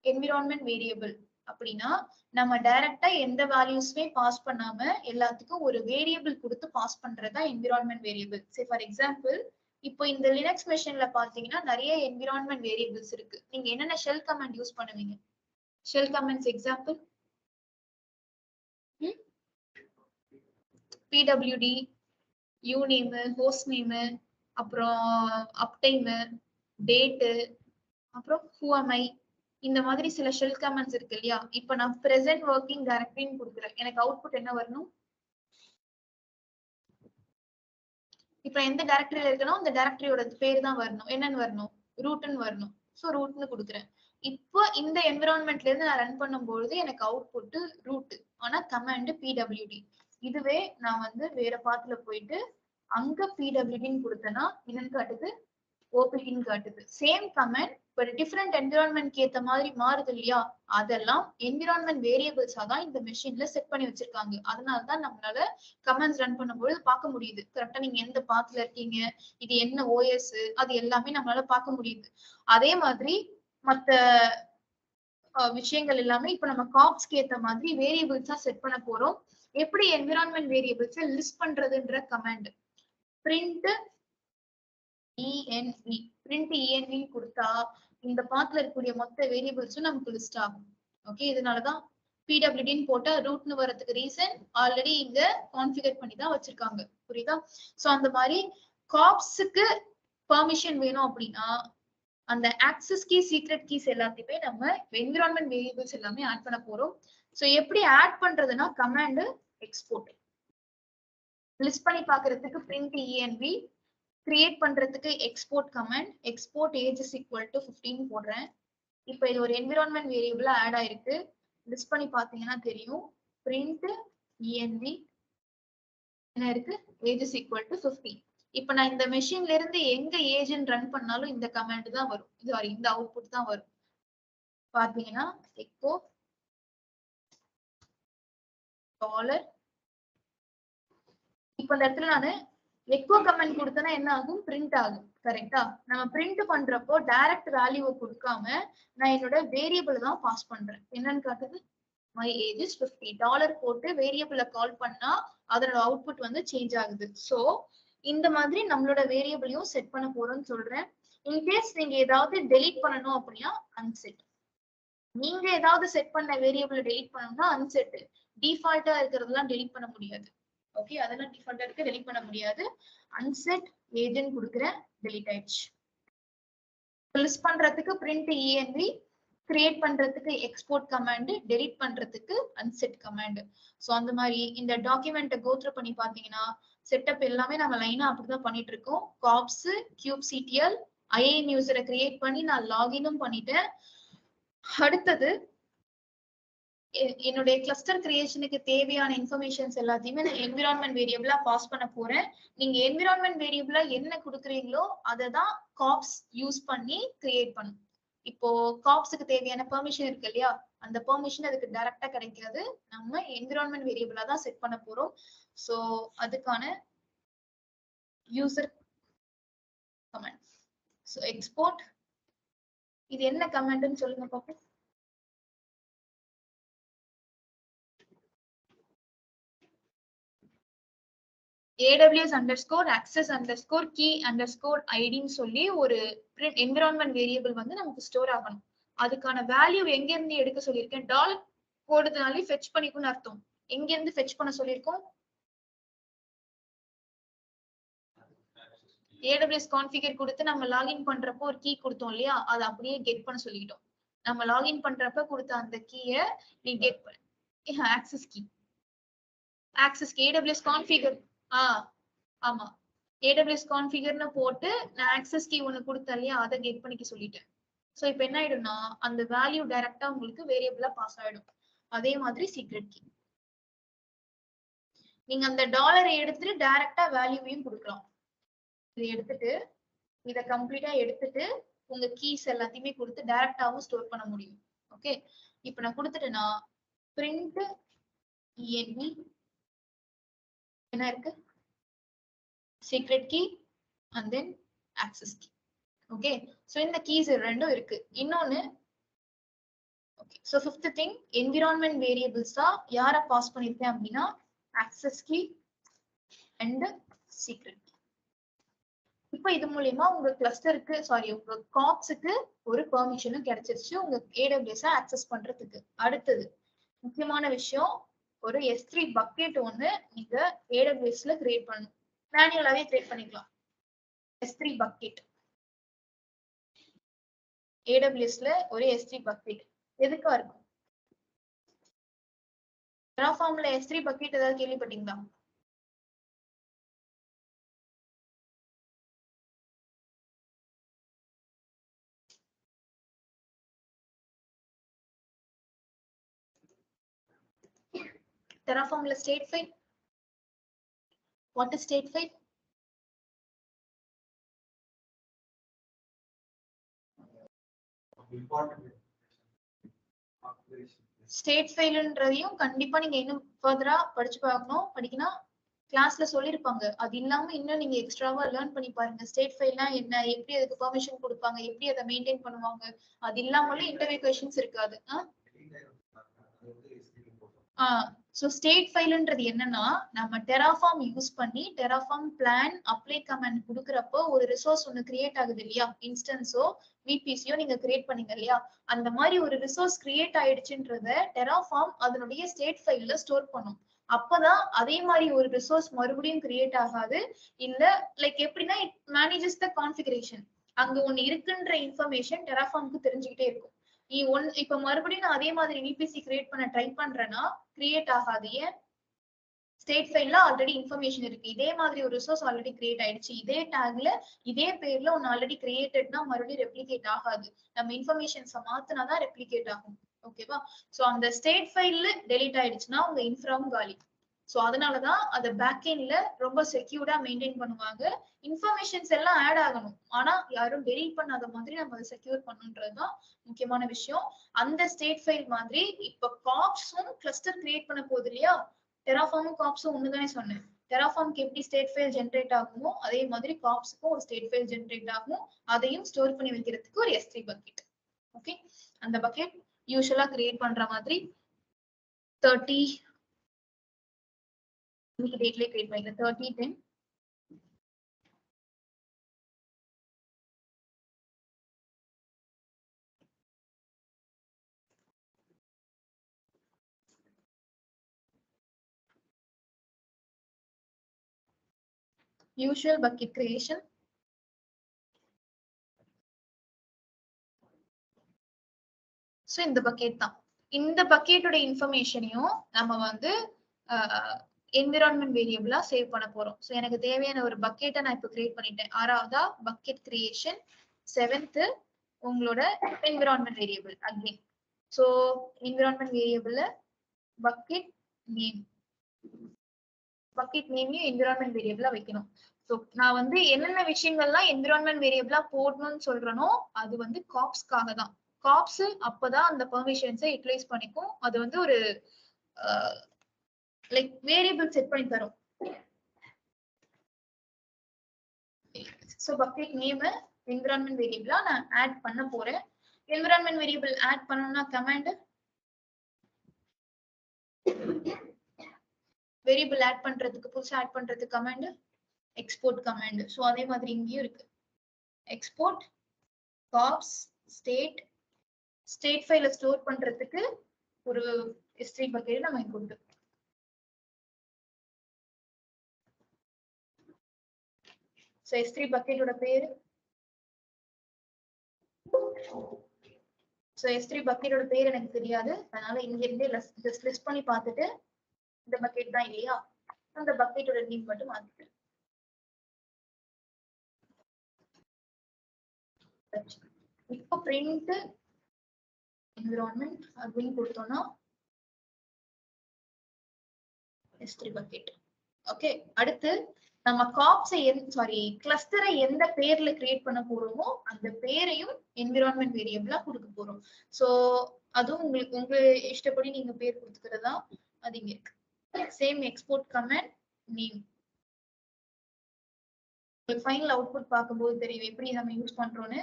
Speaker 1: என்விரான்மென்ட் வேரியபிள் அப்படின்னா நம்ம டைரக்டா எந்த வேல்யூஸ்மே பாஸ் பண்ணாம எல்லாத்துக்கும் ஒரு வேரியபிள் கொடுத்து பாஸ் பண்றதா environment variable. Say for example இப்போ இந்த லினக்ஸ் மெஷின்ல பாத்தீங்கன்னா நிறைய என்விரான்மென்ட் வேரியபிள்ஸ் இருக்கு. நீங்க என்னென்ன ஷெல் கமாண்ட் யூஸ் பண்ணுவீங்க? Shell commands example pwd, uname, host name, அப்புறம் uptime, date, அப்புறம் who am I, இந்த மாதிரி சில ஷெல் கமாண்ட்ஸ் இருக்கு இல்லையா? இப்ப நான் present working directory-ன்னு கொடுக்குறேன். எனக்கு அவுட்புட் என்ன வரணும்? இப்ப எந்த டைரக்டரியில இருக்கணும் அந்த டைரக்டரியோட பேர் தான் வரணும். என்னன்னு வரணும்? ரூட்னு வரணும். சோ ரூட்னு கொடுக்குறேன். இப்போ இந்த என்விரான்மெண்ட்ல இருந்து நான் ரன் பண்ணும்போது எனக்கு அவுட்புட் ரூட். ஆனா கமாண்ட் pwd. இதுவே நான் வந்து வேற பாத்துல போயிட்டு அங்க pwd-ன்னு கொடுத்தேன்னா என்னன்னு காட்டுது? opt-ன்னு காட்டுது. சேம் கமாண்ட் பட் டிஃபரெண்ட் என்விரான்மென்ட்க்கு ஏத்த மாதிரி மாறுது இல்லையா? அதெல்லாம் என்விரான்மென்ட் வேரியபிள்ஸா தான் இந்த மெஷின்ல செட் பண்ணி வச்சிருக்காங்க. அதனாலதான் நம்மளால கமாண்ட்ஸ் ரன் பண்ணும்போது பார்க்க முடியுது. கரெக்டா நீங்க எந்த பாத்துல இருக்கீங்க, இது என்ன OS, அது எல்லாமே நம்மளால பார்க்க முடியுது. அதே மாதிரி மத்த விஷயங்கள் எல்லாமே இப்ப நம்ம காப்ஸ்க்கு ஏத்த மாதிரி வேரியபிள்ஸா செட் பண்ண போறோம். எப்படி என்விரான்மென்ட் வேரியபிள்ஸ் லிஸ்ட் பண்றதுன்ற கமாண்ட் print env கொடுத்தா இந்த பாத்துல இருக்கக்கூடிய மொத்த வேரியபிள்ஸும் நமக்கு லிஸ்ட் ஆகும். ஓகே, இதனாலதான் pwd-ன்னு போட்டா ரூட்னு வரதுக்கு ரீசன் ஆல்ரெடி இங்க கான்ஃபிகர் பண்ணி தான் வச்சிருக்காங்க. புரியுதா? சோ அந்த மாதிரி காப்ஸ்க்கு பெர்மிஷன் வேணும் அப்படின்னா அந்த ஆக்சஸ் கீ, சீக்ரெட் கீஸ் எல்லாத்தையுமே நம்ம என்விரான்மென்ட் வேரியபிள்ஸ் எல்லாமே ஆட் பண்ண போறோம். சோ எப்படி ஆட் பண்றதுன்னா கமாண்ட் எக்ஸ்போர்ட். லிஸ்ட் பண்ணி பாக்குறதுக்கு print env கிரியேட் பண்றதுக்கு export comment, export age is equal to 15 போடுறேன். இப்போ இது ஒரு என்விரான்மெண்ட் வேரியபிளா ஆட் ஆயிருக்கு. லிஸ்ட் பண்ணி பாத்தீங்கன்னா தெரியும். பிரிண்ட் env என்ன இருக்கு, ஏஜ் இஸ் ஈக்குவல் டு 15. இப்ப நான் இந்த மெஷின்ல இருந்து எங்க ஏஜ்னு ரன் பண்ணாலும் இந்த கமெண்ட் தான் வரும், சாரி இந்த அவுட்புட் தான் வரும். பாத்தீங்கன்னா எக்கோ டாலர். இப்ப இந்த இடத்துல நானு எக்கோ கமெண்ட் கொடுத்தனா என்ன ஆகும், பிரிண்ட் ஆகும். கரெக்டா? நம்ம பிரிண்ட் பண்றப்போ டைரக்ட் வேல்யூவை கொடுக்காம நான் என்னோட வேரியபிள் தான் பாஸ் பண்றேன். என்னன்னு காட்டுது, மை ஏஜ் இஸ் 50. டாலர் போட்டு வேரியபிளை கால் பண்ணா அதோட அவுட்புட் வந்து சேஞ்ச் ஆகுது. சோ இந்த மாதிரி நம்மளோட வேரியபிளையும் செட் பண்ண போறோம்னு சொல்றேன். இன்கேஸ் நீங்க ஏதாவது டெலீட் பண்ணணும் அப்படின்னா அன்செட். நீங்க ஏதாவது செட் பண்ண வேரியபிள் டெலீட் பண்ணணும்னா அன்செட். டிஃபால்ட்டா இருக்கிறதெல்லாம் டெலீட் பண்ண முடியாது. ஓகே, அதெல்லாம் டிஃபால்ட்டா இருக்கு, டெலீட் பண்ண முடியாது. அன்செட் ஏஜ்னு கொடுக்குறேன், டெலீட் ஆயிடுச்சு. லிஸ்ட் பண்றதுக்கு பிரிண்ட் env, கிரியேட் பண்றதுக்கு எக்ஸ்போர்ட் கமாண்ட், டெலீட் பண்றதுக்கு அன்செட் கமாண்ட். சோ அந்த மாதிரி இந்த டாக்குமெண்ட்டை கோத்ரூ பண்ணி பாத்தீங்கன்னா செட்டப் எல்லாமே நம்ம லைனா அப்படிதான் பண்ணிட்டு இருக்கோம். காப்ஸ், kubectl, IAM யூசரை கிரியேட் பண்ணி நான் லாகினும் பண்ணிட்டேன். அடுத்தது என்னுடைய கிளஸ்டர் கிரியேஷனுக்கு தேவையான இன்ஃபர்மேஷன்ஸ் எல்லாத்தையுமே நான் என்விரான்மெண்ட் வேரியபிளா பாஸ் பண்ண போறேன். நீங்க என்விரான்மெண்ட் வேரியபிளா என்ன கொடுக்குறீங்களோ அதை தான் காப்ஸ் யூஸ் பண்ணி கிரியேட் பண்ணும். இப்போ காப்ஸுக்கு தேவையான பெர்மிஷன் இருக்கு இல்லையா, அந்த பெர்மிஷன் அதுக்கு டைரக்டா கிடைக்காது, நம்ம என்விரான்மெண்ட் வேரியபிளா தான் செட் பண்ண போறோம். சோ அதுக்கான யூசர் கமெண்ட். சோ எக்ஸ்போர்ட், இது என்ன கமெண்ட்னு சொல்லுங்க பாப்போம். aws_access_key_id சொல்லி ஒரு என்விரான்மெண்ட் வேரியபிள் வந்து நமக்கு ஸ்டோர் ஆகணும். அதுக்கான வேல்யூ எங்க இருந்து எடுக்க சொல்லியிருக்கேன், டாலர் போடுறதுனாலே ஃபெட்ச் பண்ணிக்கும்னு அர்த்தம். எங்க இருந்து ஃபெட்ச் பண்ண சொல்லியிருக்கோம், AWS கான்ஃபிகர் கொடுத்து நம்ம லாகின் பண்றப்போ ஒரு கீ கொடுத்தோம் இல்லையா, அதை அப்படியே கெட் பண்ண சொல்லிட்டோம். நம்ம லாகின் பண்றப்ப கொடுத்த அந்த கீயை நீ கெட் பண்ண ஆக்சஸ் கீ, AWS கான்ஃபிகர். ஆமா, AWS கான்ஃபிகர்னு போட்டு நான் ஆக்சஸ் கீ ஒன்னு கொடுத்தேன் இல்லையா, அதை கெட் பண்ணிக்க சொல்லிட்டேன். சோ இப்போ என்ன ஆயிடும்னா அந்த வேல்யூ டைரக்டா உங்களுக்கு வேரியபிளா பாஸ் ஆயிடும். அதே மாதிரி சீக்ரெட் கீ, நீங்க அந்த டாலரை எடுத்துட்டு டைரக்டா வேல்யூவையும் கொடுக்கலாம். இதை எடுத்துட்டு இதை கம்ப்ளீட்டா எடுத்துட்டு உங்க கீஸ் எல்லாத்தையுமே கொடுத்து டைரக்டாவும் ஸ்டோர் பண்ண முடியும். ஓகே, இப்போ நான் கொடுத்துட்டேன்னா பிரிண்ட் env என்ன இருக்கு, secret key and then access key. Okay, so இந்த கீஸ் ரெண்டும் இருக்கு. இன்னொன்னு okay, so fifth thing, environment variables தான் யாரை பாஸ் பண்ணிருக்கேன் அப்படின்னா access key and secret key. இப்போ இது மூலமா உங்க கிளஸ்டருக்கு உங்க காப்ஸுக்கு ஒரு பெர்மிஷனும் கிடைச்சிருச்சு உங்க AWS ஆக்சஸ் பண்றதுக்கு. அடுத்தது முக்கியமான விஷயம், ஒரு S3 பக்கெட் ஒன்னு நீங்க AWSல கிரியேட் பண்ணணும். மேனுவலாவே கிரியேட் பண்ணிக்கலாம். S3 பக்கெட் AWSல ஒரு S3 பக்கெட் எதுக்கா இருக்கும், Terraformல S3 பக்கெட் ஏதாவது கேள்விப்பட்டீங்களா? Terraformல state file, what is state file? State ஃபைல்ன்றதையும் கண்டிப்பா நீங்க இன்னும் ஃபர்தரா படிக்கணும். கிளாஸ்ல சொல்லிருப்பாங்க. அது இல்லாம இன்னும் நீங்க எக்ஸ்ட்ராவா லேர்ன் பண்ணி பாருங்க. ஸ்டேட் ஃபைல்னா என்ன, எப்படி அதுக்கு பெர்மிஷன் கொடுப்பாங்க, எப்படி அதை மெயின்டைன் பண்ணுவாங்க. அது இல்லாமலே இன்டர்வியூ क्वेश्चंस இருக்காது. சோ ஸ்டேட் ஃபைல்ன்றது என்னன்னா, நம்ம Terraform யூஸ் பண்ணி Terraform பிளான் அப்ளை கமாண்ட் கொடுக்கறப்போ ஒரு ரிசோர்ஸ் ஒன்னு கிரியேட் ஆகுது இல்லையா, இன்ஸ்டன்ஸோ VPCயோ நீங்க கிரியேட் பண்ணீங்க இல்லையா, அந்த மாதிரி ஒரு ரிசோர்ஸ் கிரியேட் ஆயிடுச்சுன்றத Terraform அதனுடைய ஸ்டேட் ஃபைல்ல ஸ்டோர் பண்ணும். அப்பதான் அதே மாதிரி ஒரு ரிசோர்ஸ் மறுபடியும் கிரியேட் ஆகாது. இல்ல லைக் எப்படின்னா இட் மேனேஜஸ் த கான்ஃபிகரேஷன். அங்க ஒன்னு இருக்குன்ற இன்ஃபர்மேஷன் Terraformக்கு தெரிஞ்சுக்கிட்டே இருக்கும். இப்ப மறுபடியும் நான் அதே மாதிரி VPC கிரியேட் பண்ண ட்ரை பண்றேன்னா கிரியேட் ஆகாது. ஏன், ஸ்டேட் ஃபைல்ல ஆல்ரெடி இன்ஃபர்மேஷன் இருக்கு. இதே மாதிரி ஒரு ரிசோர்ஸ் ஆல்ரெடி கிரியேட் ஆயிடுச்சு. இதே டேக்ல இதே பேர்ல ஒன்னு ஆல்ரெடி கிரியேட்டட்னா மறுபடியும் ரெப்ளிகேட் ஆகாது. நம்ம இன்ஃபர்மேஷன்ஸை மாத்தினாதான் ரெப்ளிகேட் ஆகும். ஓகேவா? சோ அந்த ஸ்டேட் ஃபைல்ல டெலீட் ஆயிடுச்சுன்னா உங்க இன்ஃப்ராவும் காலி. சோ அதனாலதான் அதை பேக்எண்ட்ல ரொம்ப செக்யூர்டா மெயின்டைன் பண்ணுவாங்க. இன்ஃபர்மேஷன்ஸ் எல்லாம் ஆட் ஆகணும், ஆனா யாரும் டெலீட் பண்ணாத மாதிரி நம்ம அதை செக்யூர் பண்ணுன்றதுதான் முக்கியமான விஷயம். அந்த ஸ்டேட் ஃபைல் மாதிரி இப்ப காப்ஸும் கிளஸ்டர் கிரியேட் பண்ண போகுது இல்லையா? டெராஃபார்மும் காப்ஸும் ஒண்ணுதானே சொன்னேன். டெராஃபார்முக்கு எப்படி ஸ்டேட் ஃபைல் ஜென்ரேட் ஆகுமோ அதே மாதிரி காப்ஸுக்கும் ஒரு ஸ்டேட் ஃபைல் ஜென்ரேட் ஆகும். அதையும் ஸ்டோர் பண்ணி வைக்கிறதுக்கு ஒரு S3 பக்கெட். ஓகே, அந்த பக்கெட் யூசுவலா கிரியேட் பண்ற மாதிரி 30 டேட்லயே கிரியேட் பண்ணிக்கலாம். 30 10 usual bucket creation. சோ இந்த பக்கெட் தான். இந்த பக்கெட்டோட இன்ஃபர்மேஷனையும் நம்ம வந்து என்விரான்மெண்ட் வேரியபிளா சேவ் பண்ண போறோம். சோ எனக்கு தேவையான ஒரு பக்கெட்டை நான் இப்ப கிரியேட் பண்ணிட்டேன். 6வதா பக்கெட் கிரியேஷன். 7th உங்களோட environment variable again. So environment வேரியபிள்ல பக்கெட் நேம், பக்கெட் நேமையும் என்விரான்மெண்ட் வேரியபிளா வைக்கணும். சோ நான் வந்து என்னென்ன விஷயங்கள்லாம் என்விரான்மெண்ட் வேரியபிளா போடணும்னு சொல்றேனோ அது வந்து காப்ஸ்க்காக தான். காப்ஸ் அப்பதான் அந்த பெர்மிஷன்ஸை யூட்டிலைஸ் பண்ணிக்கும். அது வந்து ஒரு லைக் வேரியபிள் செட் பண்ணி தரும். சோ பக்கெட் நேம் என்விரான்மெண்ட் வேரியபிளா நான் ஆட் பண்ண போறேன். என்விரான்மெண்ட் வேரியபிள் ஆட் பண்ணனும்னா கமாண்ட் வேரியபிள் ஆட் பண்றதுக்கு, புதுசா ஆட் பண்றதுக்கு கமாண்ட் எக்ஸ்போர்ட் கமாண்ட். சோ அதே மாதிரி இங்கேயும் இருக்கு. எக்ஸ்போர்ட் காப்ஸ் ஸ்டேட், ஸ்டேட் ஃபைல ஸ்டோர் பண்றதுக்கு ஒரு S3 பக்கெட் நம்ம இங்க கொடுத்து. சோ S3 பக்கெட்டோட பேரு, சோ S3 பக்கெட்டோட பேர் எனக்கு தெரியாது, அதனால இங்க இருந்தே ஜஸ்ட் லிஸ்ட் பண்ணி பார்த்துட்டு இந்த பக்கெட் தான் இல்லையா, அந்த பக்கெட்டோட நேம் மட்டும் மாத்திக்கிறேன். இப்போ பிரிண்ட் என்விரான்மெண்ட் அப்படின்னு கொடுத்தோம்னா S3 பக்கெட். ஓகே, அடுத்து நம்ம காப்ஸை கிளஸ்டரை எந்த பேர்ல கிரியேட் பண்ண போறோமோ அந்த பேரையும் என்விரான்மெண்ட் வேரியபிளா கொடுக்க போறோம். சோ அதுவும் உங்களுக்கு உங்க இஷ்டப்படி நீங்க பேர் கொடுத்துக்கிறதா அது இங்க இருக்கு. Same export command name. Final output பார்க்கும்போது தெரியும் எப்படி நம்ம யூஸ் பண்றோம்னு.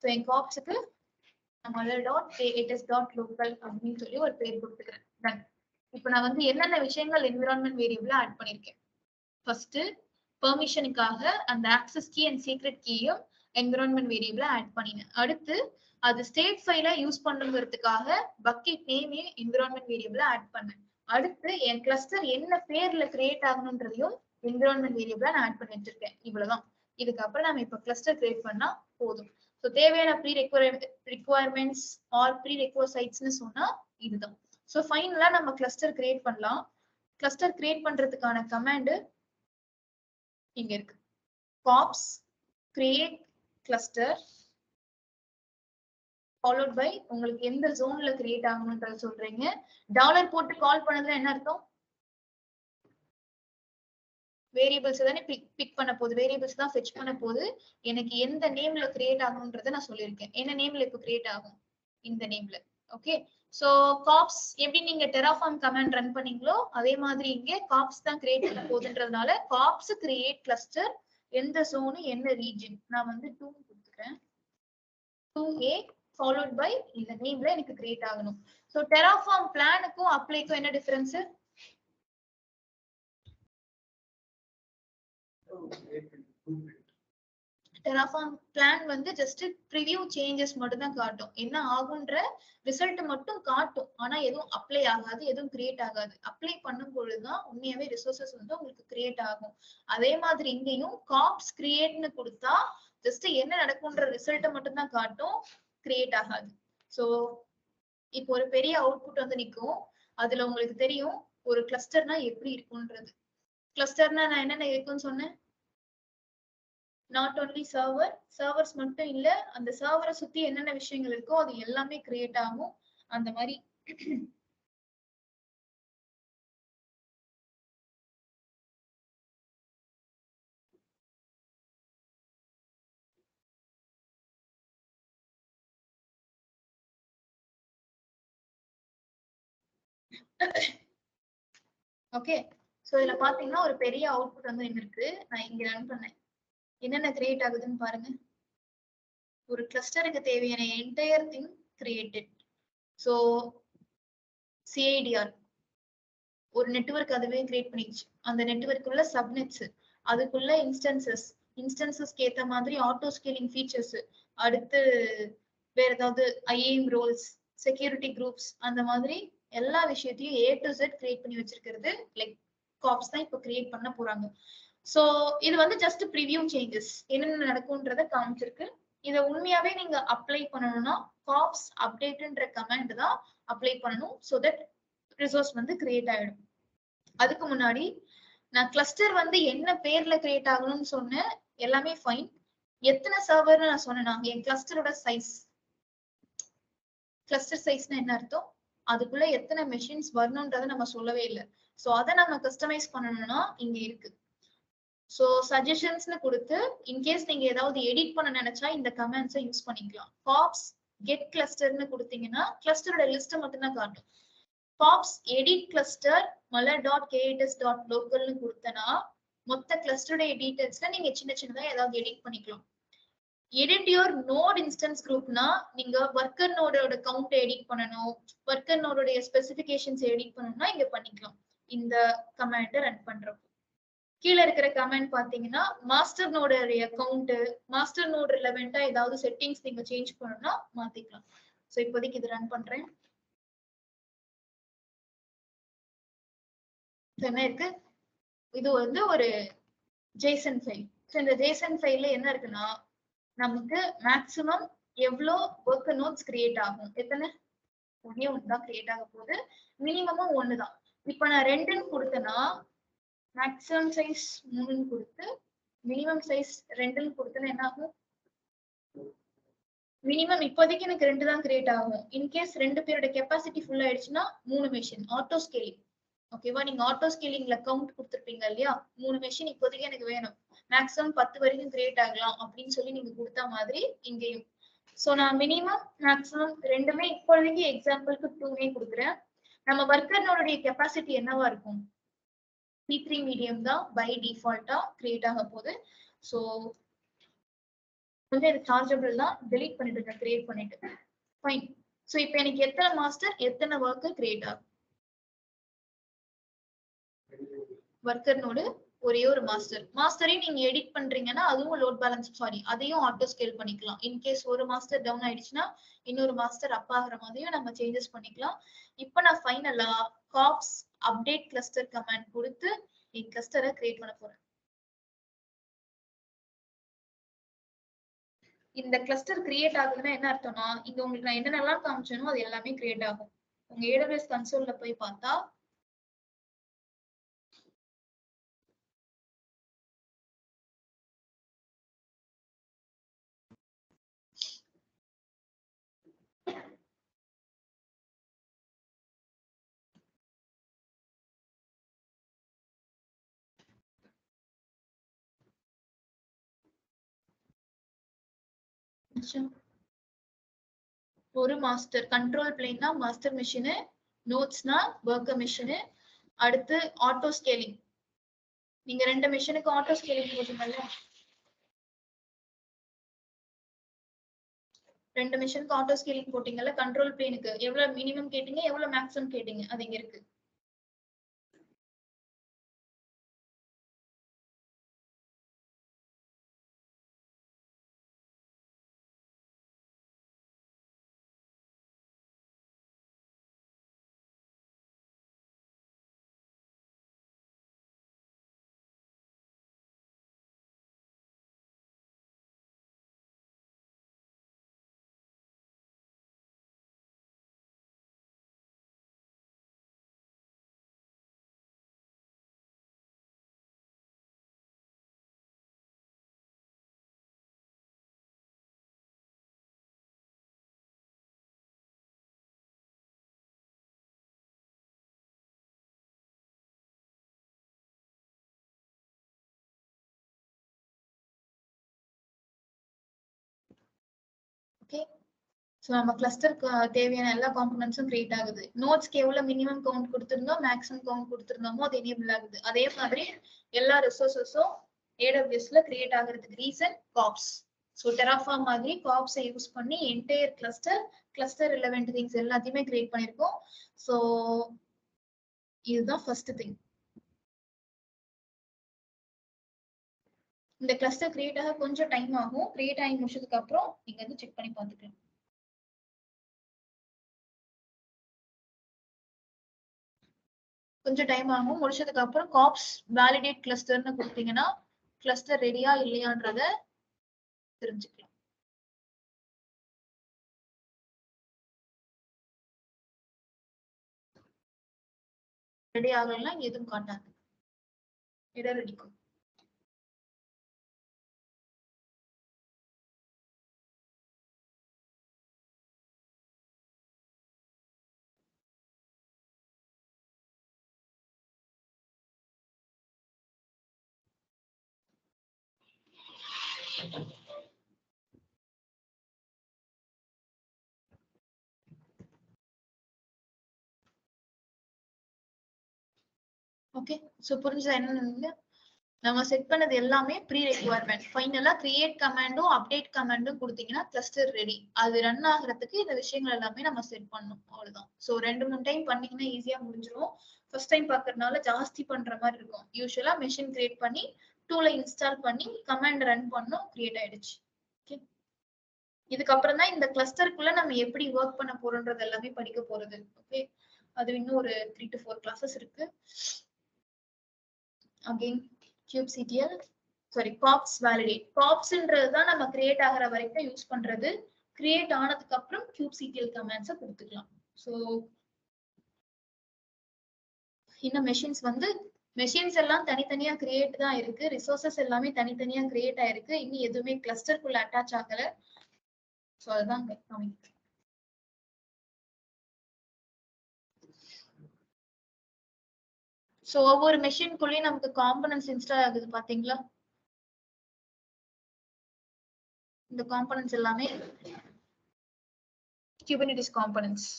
Speaker 1: ஸோ என் காப்ஸுக்கு mother.latest.local அப்படின்னு சொல்லி ஒரு பேர் கொடுத்துக்கிறேன். இப்போ நான் வந்து என்னென்ன விஷயங்கள் என்விரான்மெண்ட் வேரியபிளா ஆட் பண்ணிருக்கேன். ஃபர்ஸ்ட் பெர்மிஷனுக்காக அந்த ஆக்சஸ் கீ அண்ட் சீக்ரெட் கீயும் என்விரான்மெண்ட் வேரியபிளா ஆட் பண்ணினேன். அடுத்து அது ஸ்டேட் ஃபைல யூஸ் பண்ணுங்கிறதுக்காக பக்கெட் நேமையும் என்விரான்மெண்ட் வேரியபிளா ஆட் பண்ணேன். அடுத்து என் கிளஸ்டர் என்ன பேர்ல கிரியேட் ஆகணும்ன்றதையும் என்விரான்மெண்ட் வேரியபிளா நான் ஆட் பண்ணி வச்சிருக்கேன். இவ்வளவுதான். இதுக்கப்புறம் நம்ம இப்ப கிளஸ்டர் கிரியேட் பண்ணா போதும். ஸோ தேவையான ரிக்வயர்மெண்ட்ஸ் ஆர் ப்ரீ ரெக்வசைட்ஸ்னு சொன்னா இதுதான். ஸோ ஃபைனலா நம்ம கிளஸ்டர் கிரியேட் பண்ணலாம். கிளஸ்டர் கிரியேட் பண்றதுக்கான கமாண்ட் இங்க இருக்கு. Kops create cluster followed by உங்களுக்கு எந்த ஜோன்ல கிரியேட் ஆகணும்ன்றத சொல்றீங்க. டாலர் போட்டு கால் பண்ணதுல என்ன அர்த்தம்? வேரியபிள்ஸ் தானே பிக் பண்ண போகுது, வேரியபிள்ஸ் தான் ஃபெட்ச் பண்ண போகுது. எனக்கு எந்த நேம்ல கிரியேட் ஆகணும்ன்றத நான் சொல்லியிருக்கேன். என்ன நேம்ல இப்போ கிரியேட் ஆகும்? இந்த நேம்ல. ஓகே, சோ காப்ஸ் எப்படி நீங்க டெராஃபார்ம் கமாண்ட் ரன் பண்ணீங்களோ அதே மாதிரி இங்க காப்ஸ் தான் கிரியேட் பண்ண போகுதுன்றதுனால காப்ஸ் கிரியேட் கிளஸ்டர் எந்த ஜோன் என்ன ரீஜன் நான் வந்து 2 கொடுத்துக்கிறேன். 2A ஃபாலோட் பை இந்த நேம்ல எனக்கு கிரியேட் ஆகணும். சோ டெராஃபார்ம் பிளானுக்கும் அப்ளைக்கும் என்ன டிஃபரன்ஸ்? டெராஃபார்ம் பிளான் வந்து ஜஸ்ட் ப்ரிவியூ சேஞ்சஸ் மட்டும் தான் காட்டும், என்ன ஆகுன்ற ரிசல்ட் மட்டும் காட்டும். ஆனா எதுவும் அப்ளை ஆகாது, எதுவும் கிரியேட் ஆகாது. அப்ளை பண்ணும் பொழுதுதான் உண்மையாவே ரிசோர்சஸ் வந்து உங்களுக்கு கிரியேட் ஆகும். அதே மாதிரி இங்கேயும் காப்ஸ் கிரியேட்னு கொடுத்தா ஜஸ்ட் என்ன நடக்கும்ன்ற ரிசல்ட்டை மட்டும் தான் காட்டும், கிரியேட் ஆகாது. சோ இப்போ ஒரு பெரிய அவுட்புட் வந்து நிற்கும். அதுல உங்களுக்கு தெரியும் ஒரு கிளஸ்டர்னா எப்படி இருக்கும்ன்றது. கிளஸ்டர்னா நான் என்னென்ன இருக்குன்னு சொன்னேன்? நாட் ஒன்லி சர்வர்ஸ் மட்டும் இல்ல, அந்த சர்வரை சுத்தி என்னென்ன விஷயங்கள் இருக்கோ அது எல்லாமே கிரியேட் ஆகும். அந்த மாதிரி ஓகே. சோ இதுல பாத்தீங்கன்னா ஒரு பெரிய அவுட்புட் வந்து என்ன இருக்கு, நான் இங்க ரன் பண்ணேன். என்னென்ன கிரியேட் ஆகுதுன்னு பாருங்க. ஒரு கிளஸ்டருக்கு தேவையான entire thing created. So CIDR ஒரு நெட்வொர்க் அதுவே கிரியேட் பண்ணிடுச்சு. அந்த நெட்வொர்க் உள்ள சப்நெட்ஸ், அதுக்குள்ள இன்ஸ்டன்சஸ்க்கு ஏத்த மாதிரி ஆட்டோ ஸ்கேலிங் ஃபீச்சர்ஸ், அடுத்து வேற ஏதாவது ஐஏஎம் ரோல்ஸ், செக்யூரிட்டி குரூப்ஸ், அந்த மாதிரி எல்லா விஷயத்தையும் A to Z கிரியேட் பண்ணி வச்சிருக்கிறது லைக் காப்ஸ் தான் இப்ப கிரியேட் பண்ண போறாங்க. சோ இது வந்து ஜஸ்ட் ப்ரிவியூ சேஞ்சஸ், என்னென்ன நடக்கும்ன்றத காமிச்சிருக்கு. இத உண்மையாவே நீங்க அப்ளை பண்ணணும்னா காப்ஸ் அப்டேட்ன்ற கமாண்ட் தான் அப்ளை பண்ணணும். சோ தட் ரிசோர்ஸ் வந்து கிரியேட் ஆயிடும். அதுக்கு முன்னாடி நான் கிளஸ்டர் வந்து என்ன பேர்ல கிரியேட் ஆகணும்னு சொன்னேன், எல்லாமே ஃபைன். எத்தனை சர்வர்னு நான் சொன்னேன்னா என் கிளஸ்டரோட சைஸ். கிளஸ்டர் சைஸ்னா என்ன அர்த்தம்? அதுக்குள்ள எத்தனை மெஷின்ஸ் வரணும்ன்றத நம்ம சொல்லவே இல்லை. சோ அதை நம்ம கஸ்டமைஸ் பண்ணணும்னா இங்க இருக்கு. சோ சஜஷன்ஸ்னு கொடுத்து இன்கேஸ் நீங்க ஏதாவது எடிட் பண்ண நினைச்சா இந்த கமெண்ட்ஸை யூஸ் பண்ணிக்கலாம். பாப்ஸ் கெட் கிளஸ்டர்னு கொடுத்தீங்கன்னா கிளஸ்டரோட லிஸ்ட் மட்டும் தான் காட்டும். பாப்ஸ் எடிட் கிளஸ்டர் mala.kats.localனு கொடுத்தனா மொத்த கிளஸ்டரோட டீடைல்ஸ்ல நீங்க சின்ன சின்னதா ஏதாவது எடிட் பண்ணிக்கலாம். எடிட் யுவர் நோட் இன்ஸ்டன்ஸ் குரூப்னா நீங்க ஒர்க்கர் நோடோட கவுண்ட் எடிட் பண்ணணும், ஒர்க்கர் நோடோட ஸ்பெசிபிகேஷன்ஸ் எடிட் பண்ணணும்னா இங்க பண்ணிக்கலாம். இந்த கமாண்ட் ரன் பண்றோம். கீழே இருக்கிற கமெண்ட் பாத்தீங்கன்னா மாஸ்டர் நோடைய கவுண்ட், மாஸ்டர் நோட் ரிலவெண்டா ஏதாவது செட்டிங்ஸ் நீங்க சேஞ்ச் பண்ணணும்னா மாத்திக்கலாம். சோ இப்போதைக்கு இது ரன் பண்றேன். என்ன இருக்கு, இது வந்து ஒரு ஜேசன் ஃபைல். சோ இந்த ஜேசன் ஃபைல்ல என்ன இருக்குன்னா நமக்கு மேக்ஸிமம் எவ்வளோ ஒர்க் நோட்ஸ் கிரியேட் ஆகும், எத்தனை, ஒன்னே ஒன்று தான் கிரியேட் ஆக போகுது, மினிமமும் ஒண்ணுதான். இப்ப நான் 2ன்னு கொடுத்தேன்னா மேக்ஸிமம் சைஸ் 3ன்னு கொடுத்து மினிமம் சைஸ் 2ன்னு கொடுத்தேன்னா என்ன ஆகும்? மினிமம் இப்போதைக்கு எனக்கு 2 தான் கிரியேட் ஆகும். இன்கேஸ் 2 பேரோட கெப்பாசிட்டி ஃபுல் ஆயிடுச்சுன்னா 3 மெஷின் ஆட்டோ ஸ்கேலிங். ஓகேவா? நீங்க ஆட்டோ ஸ்கேலிங்ல கவுண்ட் கொடுத்துருப்பீங்க இல்லையா, 3 மெஷின் இப்போதைக்கு எனக்கு வேணும், மேக்ஸிமம் 10 வரைக்கும் கிரியேட் ஆகலாம் அப்படின்னு சொல்லி நீங்க கொடுத்த மாதிரி இங்கேயும். சோ நான் மினிமம் மேக்ஸிமம் ரெண்டுமே இப்போதைக்கு எக்ஸாம்பிளுக்கு 2னே கொடுக்குறேன். நம்ம ஒர்க்கர்னோட கெப்பாசிட்டி என்னவா இருக்கும்? P3 மீடியம் தான் பை டிஃபால்ட்டா கிரியேட் ஆக போகுது. சோ வந்து இது சார்ஜபிள் தான், டெலீட் பண்ணிட்டு கிரியேட் பண்ணிட்டு ஃபைன். சோ இப்போ எனக்கு எத்தனை மாஸ்டர் எத்தனை ஒர்க்கர் கிரியேட் ஆகும்? ஒர்க்கர் நோடு ஒரே ஒரு மாஸ்டரையும் நீங்க எடிட் பண்றீங்கன்னா அதுவும் லோட் பேலன்ஸ் அதையும் ஆட்டோ ஸ்கேல் பண்ணிக்கலாம். இன்கேஸ் ஒரு மாஸ்டர் டவுன் ஆயிடுச்சுன்னா இன்னொரு மாஸ்டர் அப் ஆகுற மாதிரியும் நம்ம சேஞ்சஸ் பண்ணிக்கலாம். இப்போ நான் ஃபைனலா காப்ஸ் அப்டேட் கிளஸ்டர் கமாண்ட் கொடுத்து என் கிளஸ்டரை கிரியேட் பண்ண போறேன். இந்த கிளஸ்டர் கிரியேட் ஆகுதுன்னா என்ன அர்த்தம்னா இங்க உங்களுக்கு நான் என்னென்னலாம் காமிச்சேனோ அது எல்லாமே கிரியேட் ஆகும். உங்க AWS கன்சோல்ல போய் பார்த்தா ஒரு மாஸ்டர் கண்ட்ரோல் பிளேன்னா மாஸ்டர் மெஷின், நோட்ஸ்னா ஒர்க்கர் மெஷின், அடுத்து ஆட்டோ ஸ்கேலிங். நீங்க 2 மெஷினுக்கு ஆட்டோ ஸ்கேலிங் போட்டீங்கல்ல, 2 மெஷினுக்கு ஆட்டோ ஸ்கேலிங் போட்டீங்கல்ல, கண்ட்ரோல் பிளேனுக்கு எவ்வளவு மினிமம் கேட்டீங்க எவ்வளவு மேக்ஸிமம் கேட்டீங்க அது இங்க இருக்கு. ஓகே. ஸோ நம்ம கிளஸ்டருக்கு தேவையான எல்லா காம்பனன்ட்ஸும் கிரியேட் ஆகுது. நோட்ஸ்க்கு எவ்வளவு மினிமம் கவுண்ட் கொடுத்துருந்தோம், மேக்ஸிமம் கவுண்ட் கொடுத்துருந்தோமோ அது எனேபிள் ஆகுது. அதே மாதிரி எல்லா ரிசோர்ஸஸும் AWSல கிரியேட் ஆகுறதுக்கு ரீசன் காப்ஸ். ஸோ டெராஃபார்ம் மாதிரி காப்ஸை யூஸ் பண்ணி என்டையர் கிளஸ்டர் ரிலவெண்ட் திங்ஸ் எல்லாத்தையுமே கிரியேட் பண்ணியிருக்கோம். ஸோ இதுதான் ஃபர்ஸ்ட் திங். இந்த கிளஸ்டர் கிரியேட் ஆக கொஞ்சம் டைம் ஆகும். கிரியேட் ஆகி முடிச்சதுக்கு அப்புறம் நீங்க வந்து செக் பண்ணி பார்த்துக்கலாம். கொஞ்சம் டைம் ஆகும். முடிச்சதுக்கு அப்புறம் காப்ஸ் வேலிடேட் கிளஸ்டர்னு கொடுத்தீங்கன்னா கிளஸ்டர் ரெடியா இல்லையான்றத தெரிஞ்சுக்கலாம். ரெடி ஆகலைன்னா எதுவும் காட்டாது, எரர் அடிக்கும். ஓகே. சோ புரிஞ்சதா என்னன்னு? நம்ம செட் பண்ணது எல்லாமே ப்ரீ ரெக்வயர்மெண்ட். ஃபைனலா கிரியேட் கமாண்டும் அப்டேட் கமாண்டும் கொடுத்தீங்கன்னா கிளஸ்டர் ரெடி. அது ரன் ஆகுறதுக்கு இந்த விஷயங்கள் எல்லாமே நம்ம செட் பண்ணணும். அவ்வளவுதான். சோ 2-3 டைம் பண்ணீங்கன்னா ஈஸியா முடிஞ்சிரும். ஃபர்ஸ்ட் டைம் பாக்குறதுனால ஜாஸ்தி பண்ற மாதிரி இருக்கும். யூசுவலா மெஷின் கிரியேட் பண்ணி டூலை இன்ஸ்டால் பண்ணி கமாண்ட் ரன் பண்ணோம், கிரியேட் ஆயிடுச்சு. ஓகே. இதுக்கப்புறம் தான் இந்த கிளஸ்டருக்குள்ள நம்ம எப்படி ஒர்க் பண்ண போறோம்ன்றது எல்லாமே படிக்க போறது. ஓகே. அது இன்னும் ஒரு 3 to 4 classes இருக்கு. Again kubectl kops validate. காப்ஸ்ன்றது தான் நம்ம கிரியேட் ஆகிற வரைக்கும் யூஸ் பண்றது. கிரியேட் ஆனதுக்கு அப்புறம் kubectl கமாண்ட்ஸை கொடுத்துக்கலாம். ஸோ இன்னும் மெஷின்ஸ் எல்லாம் தனித்தனியா கிரியேட் தான் இருக்கு. ரிசோர்சஸ் எல்லாமே தனித்தனியா கிரியேட் ஆயிருக்கு. இன்னும் எதுவுமே கிளஸ்டருக்குள்ள அட்டாச் ஆகல. ஸோ அதுதான் காமிக்கிறேன். சோ ஒவ்வொரு மெஷின்குள்ளேயும் நமக்கு காம்பனன்ட்ஸ் இன்ஸ்டால் ஆகுது பாத்தீங்களா? இந்த காம்பனன்ட்ஸ் எல்லாமே Kubernetes காம்பனன்ட்ஸ்.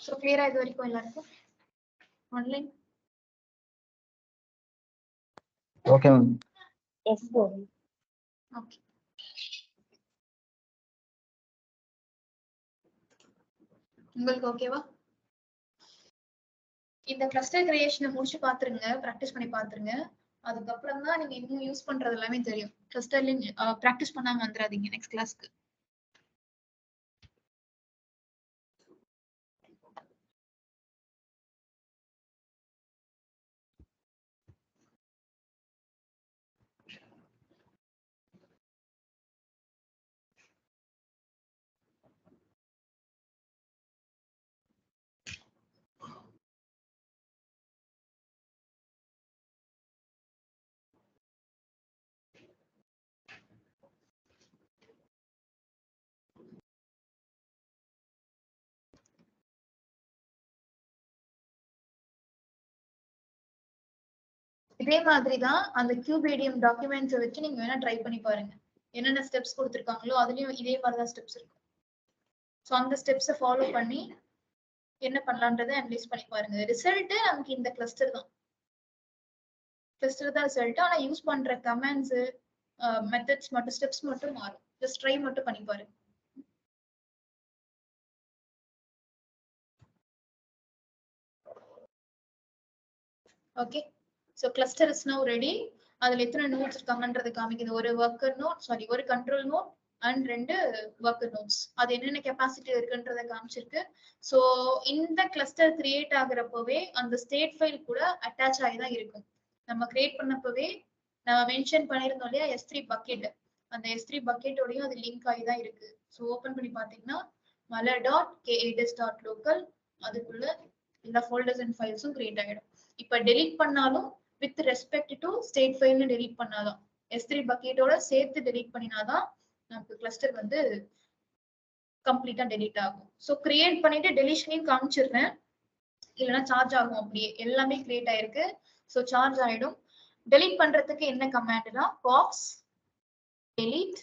Speaker 1: சோ கிளியரா இது வரைக்கும் எல்லாருக்கும் online?
Speaker 4: Okay ma'am.
Speaker 2: Yes sir.
Speaker 1: Okay. உங்களுக்கு ஓகேவா? இந்த கிளஸ்டர் கிரியேஷனை முடிச்சு பாத்துருங்க, பிராக்டிஸ் பண்ணி பாத்துருங்க. அதுக்கப்புறம் தான் நீங்க இன்னும் யூஸ் பண்றது எல்லாமே தெரியும். கிளஸ்டர்ல பிராக்டிஸ் பண்ணாம வந்துடாதீங்க நெக்ஸ்ட் கிளாஸ்க்கு. இதே மாதிரி தான் அந்த QBDM டாக்குமெண்ட்ஸை வச்சு நீங்க வேணா ட்ரை பண்ணி பாருங்க. என்னென்ன ஸ்டெப்ஸ் கொடுத்துருக்காங்களோ அதுலயும் இதே மாதிரி தான் ஸ்டெப்ஸ் இருக்கும். ஸோ அந்த ஸ்டெப்ஸை ஃபாலோ பண்ணி என்ன பண்ணலான்றதை அனலைஸ் பண்ணி பாருங்க. ரிசல்ட் நமக்கு இந்த கிளஸ்டர் தான் ரிசல்ட். ஆனா யூஸ் பண்ற கமாண்ட்ஸ் மெத்தட்ஸ் மட்டும் ஸ்டெப்ஸ் மட்டும் மாறும். ஜஸ்ட் ட்ரை மட்டும் பண்ணி பாருங்க. Okay. So cluster is now ready. அதுல எத்தனை நோட்ஸ் இருக்காங்கன்றது காமிக்குது. ஒரு ஒர்க்கர் நோட், ஒரு control node and 2 worker nodes. அது என்னென்ன கெப்பாசிட்டி இருக்குன்றத காமிச்சிருக்கு. ஸோ இந்த கிளஸ்டர் கிரியேட் ஆகுறப்பவே அந்த ஸ்டேட் ஃபைல் கூட அட்டாச் ஆகி தான் இருக்கும். நம்ம கிரியேட் பண்ணப்பவே நம்ம மென்ஷன் பண்ணியிருந்தோம் இல்லையா S3 பக்கெட். அந்த S3 பக்கெட்டோடையும் அது லிங்க் ஆகி தான் இருக்கு. ஸோ ஓபன் பண்ணி பாத்தீங்கன்னா mala.k8s.local அதுக்குள்ள எல்லா ஃபோல்டர்ஸ் அண்ட் ஃபைல்ஸும் கிரியேட் ஆகிடும். இப்போ டெலீட் பண்ணாலும் வித் ரெஸ்பெக்ட் டு ஸ்டேட் ஃபைல்னு டெலீட் பண்ணாதான் S3 பக்கெட்டோட சேர்த்து டெலீட் பண்ணினாதான் நமக்கு கிளஸ்டர் வந்து கம்ப்ளீட்டா டெலீட் ஆகும். ஸோ கிரியேட் பண்ணிட்டு டெலிஷனையும் காமிச்சிடுறேன், இல்லைன்னா சார்ஜ் ஆகும். அப்படியே எல்லாமே கிரியேட் ஆயிருக்கு. ஸோ சார்ஜ் ஆயிடும். டெலீட் பண்றதுக்கு என்ன கமாண்ட்னா பாக்ஸ் delete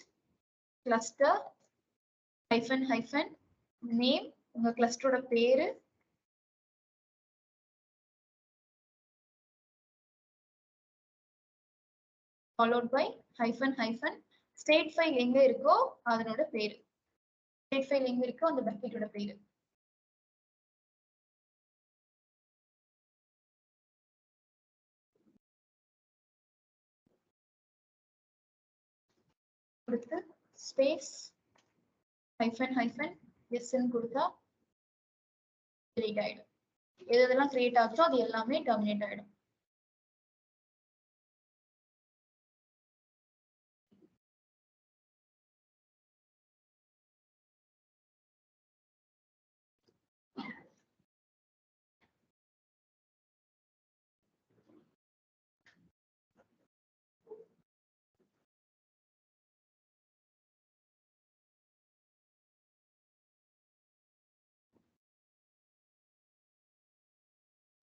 Speaker 1: cluster - name உங்க கிளஸ்டரோட பேரு followed by - state file எங்க இருக்கோ அதனோட பேரு, state file எங்க இருக்கோ அந்த பக்கெட்டோட பேரு. கொடுத்து ஸ்பேஸ் -s ன்னு கொடுத்தா delete ஆயிடும். எதெல்லாம் கிரியேட் ஆச்சோ அது எல்லாமே டெர்மினேட் ஆயிடும்.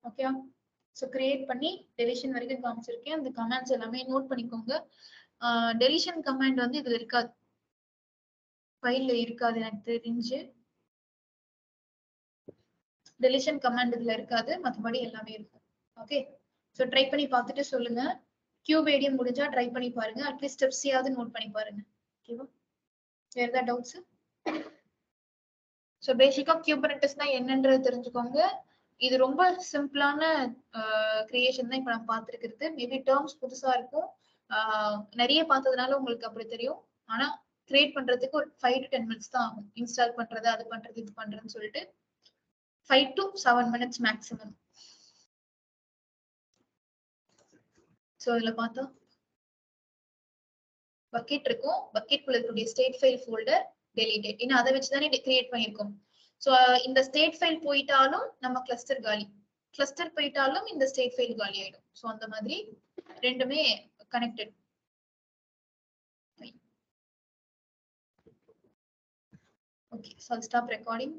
Speaker 1: ஓகே, ஸோ கிரியேட் பண்ணி டெலிஷன் வரைக்கும் காமிச்சிருக்கேன். அந்த கமாண்ட்ஸ் எல்லாமே நோட் பண்ணிக்கோங்க. டெலிஷன் கமாண்ட் வந்து இதுல இருக்காது, ஃபைல்ல இருக்காது எனக்கு தெரிஞ்சு. டெலிஷன் கமாண்ட் இதுல இருக்காது, மற்றபடி எல்லாமே இருக்கும். ஓகே, ஸோ ட்ரை பண்ணி பார்த்துட்டு சொல்லுங்க. கியூபேடியம் முடிஞ்சா ட்ரை பண்ணி பாருங்க, அட்லீஸ்ட் ஸ்டெப்ஸையாவது நோட் பண்ணி பாருங்க. ஓகேவா? வேற ஏதாவது டவுட்ஸ்? ஸோ பேசிக்கா கியூபர்நெட்டிஸ்னா என்னன்றது தெரிஞ்சுக்கோங்க. இது ரொம்ப சிம்பிளான கிரியேஷன் தான் இப்ப நம்ம பார்த்துருக்கிறது. மேபி டேர்ம்ஸ் புதுசா இருக்கும், நிறைய பார்த்ததுனால உங்களுக்கு அப்படி தெரியும். ஆனா கிரியேட் பண்றதுக்கு ஒரு 5 to 10 minutes தான் ஆகும். இன்ஸ்டால் பண்றது, அது பண்றது, இது பண்றதுன்னு சொல்லிட்டு 5 to 7 minutes மேக்ஸிமம். ஸோ இதுல பார்த்தா பக்கெட் இருக்கும், பக்கெட் குள்ள இருக்கக்கூடிய ஸ்டேட் ஃபைல் ஃபோல்டர் டெலீட்டட். இன்னும் அதை வச்சுதானே கிரியேட் பண்ணியிருக்கோம். ஸோ இந்த ஸ்டேட் ஃபைல் போயிட்டாலும் நம்ம கிளஸ்டர் காலி, கிளஸ்டர் போயிட்டாலும் இந்த ஸ்டேட் ஃபைல் காலி ஆயிடும். ஸோ அந்த மாதிரி ரெண்டுமே connected. Okay, so I'll stop recording.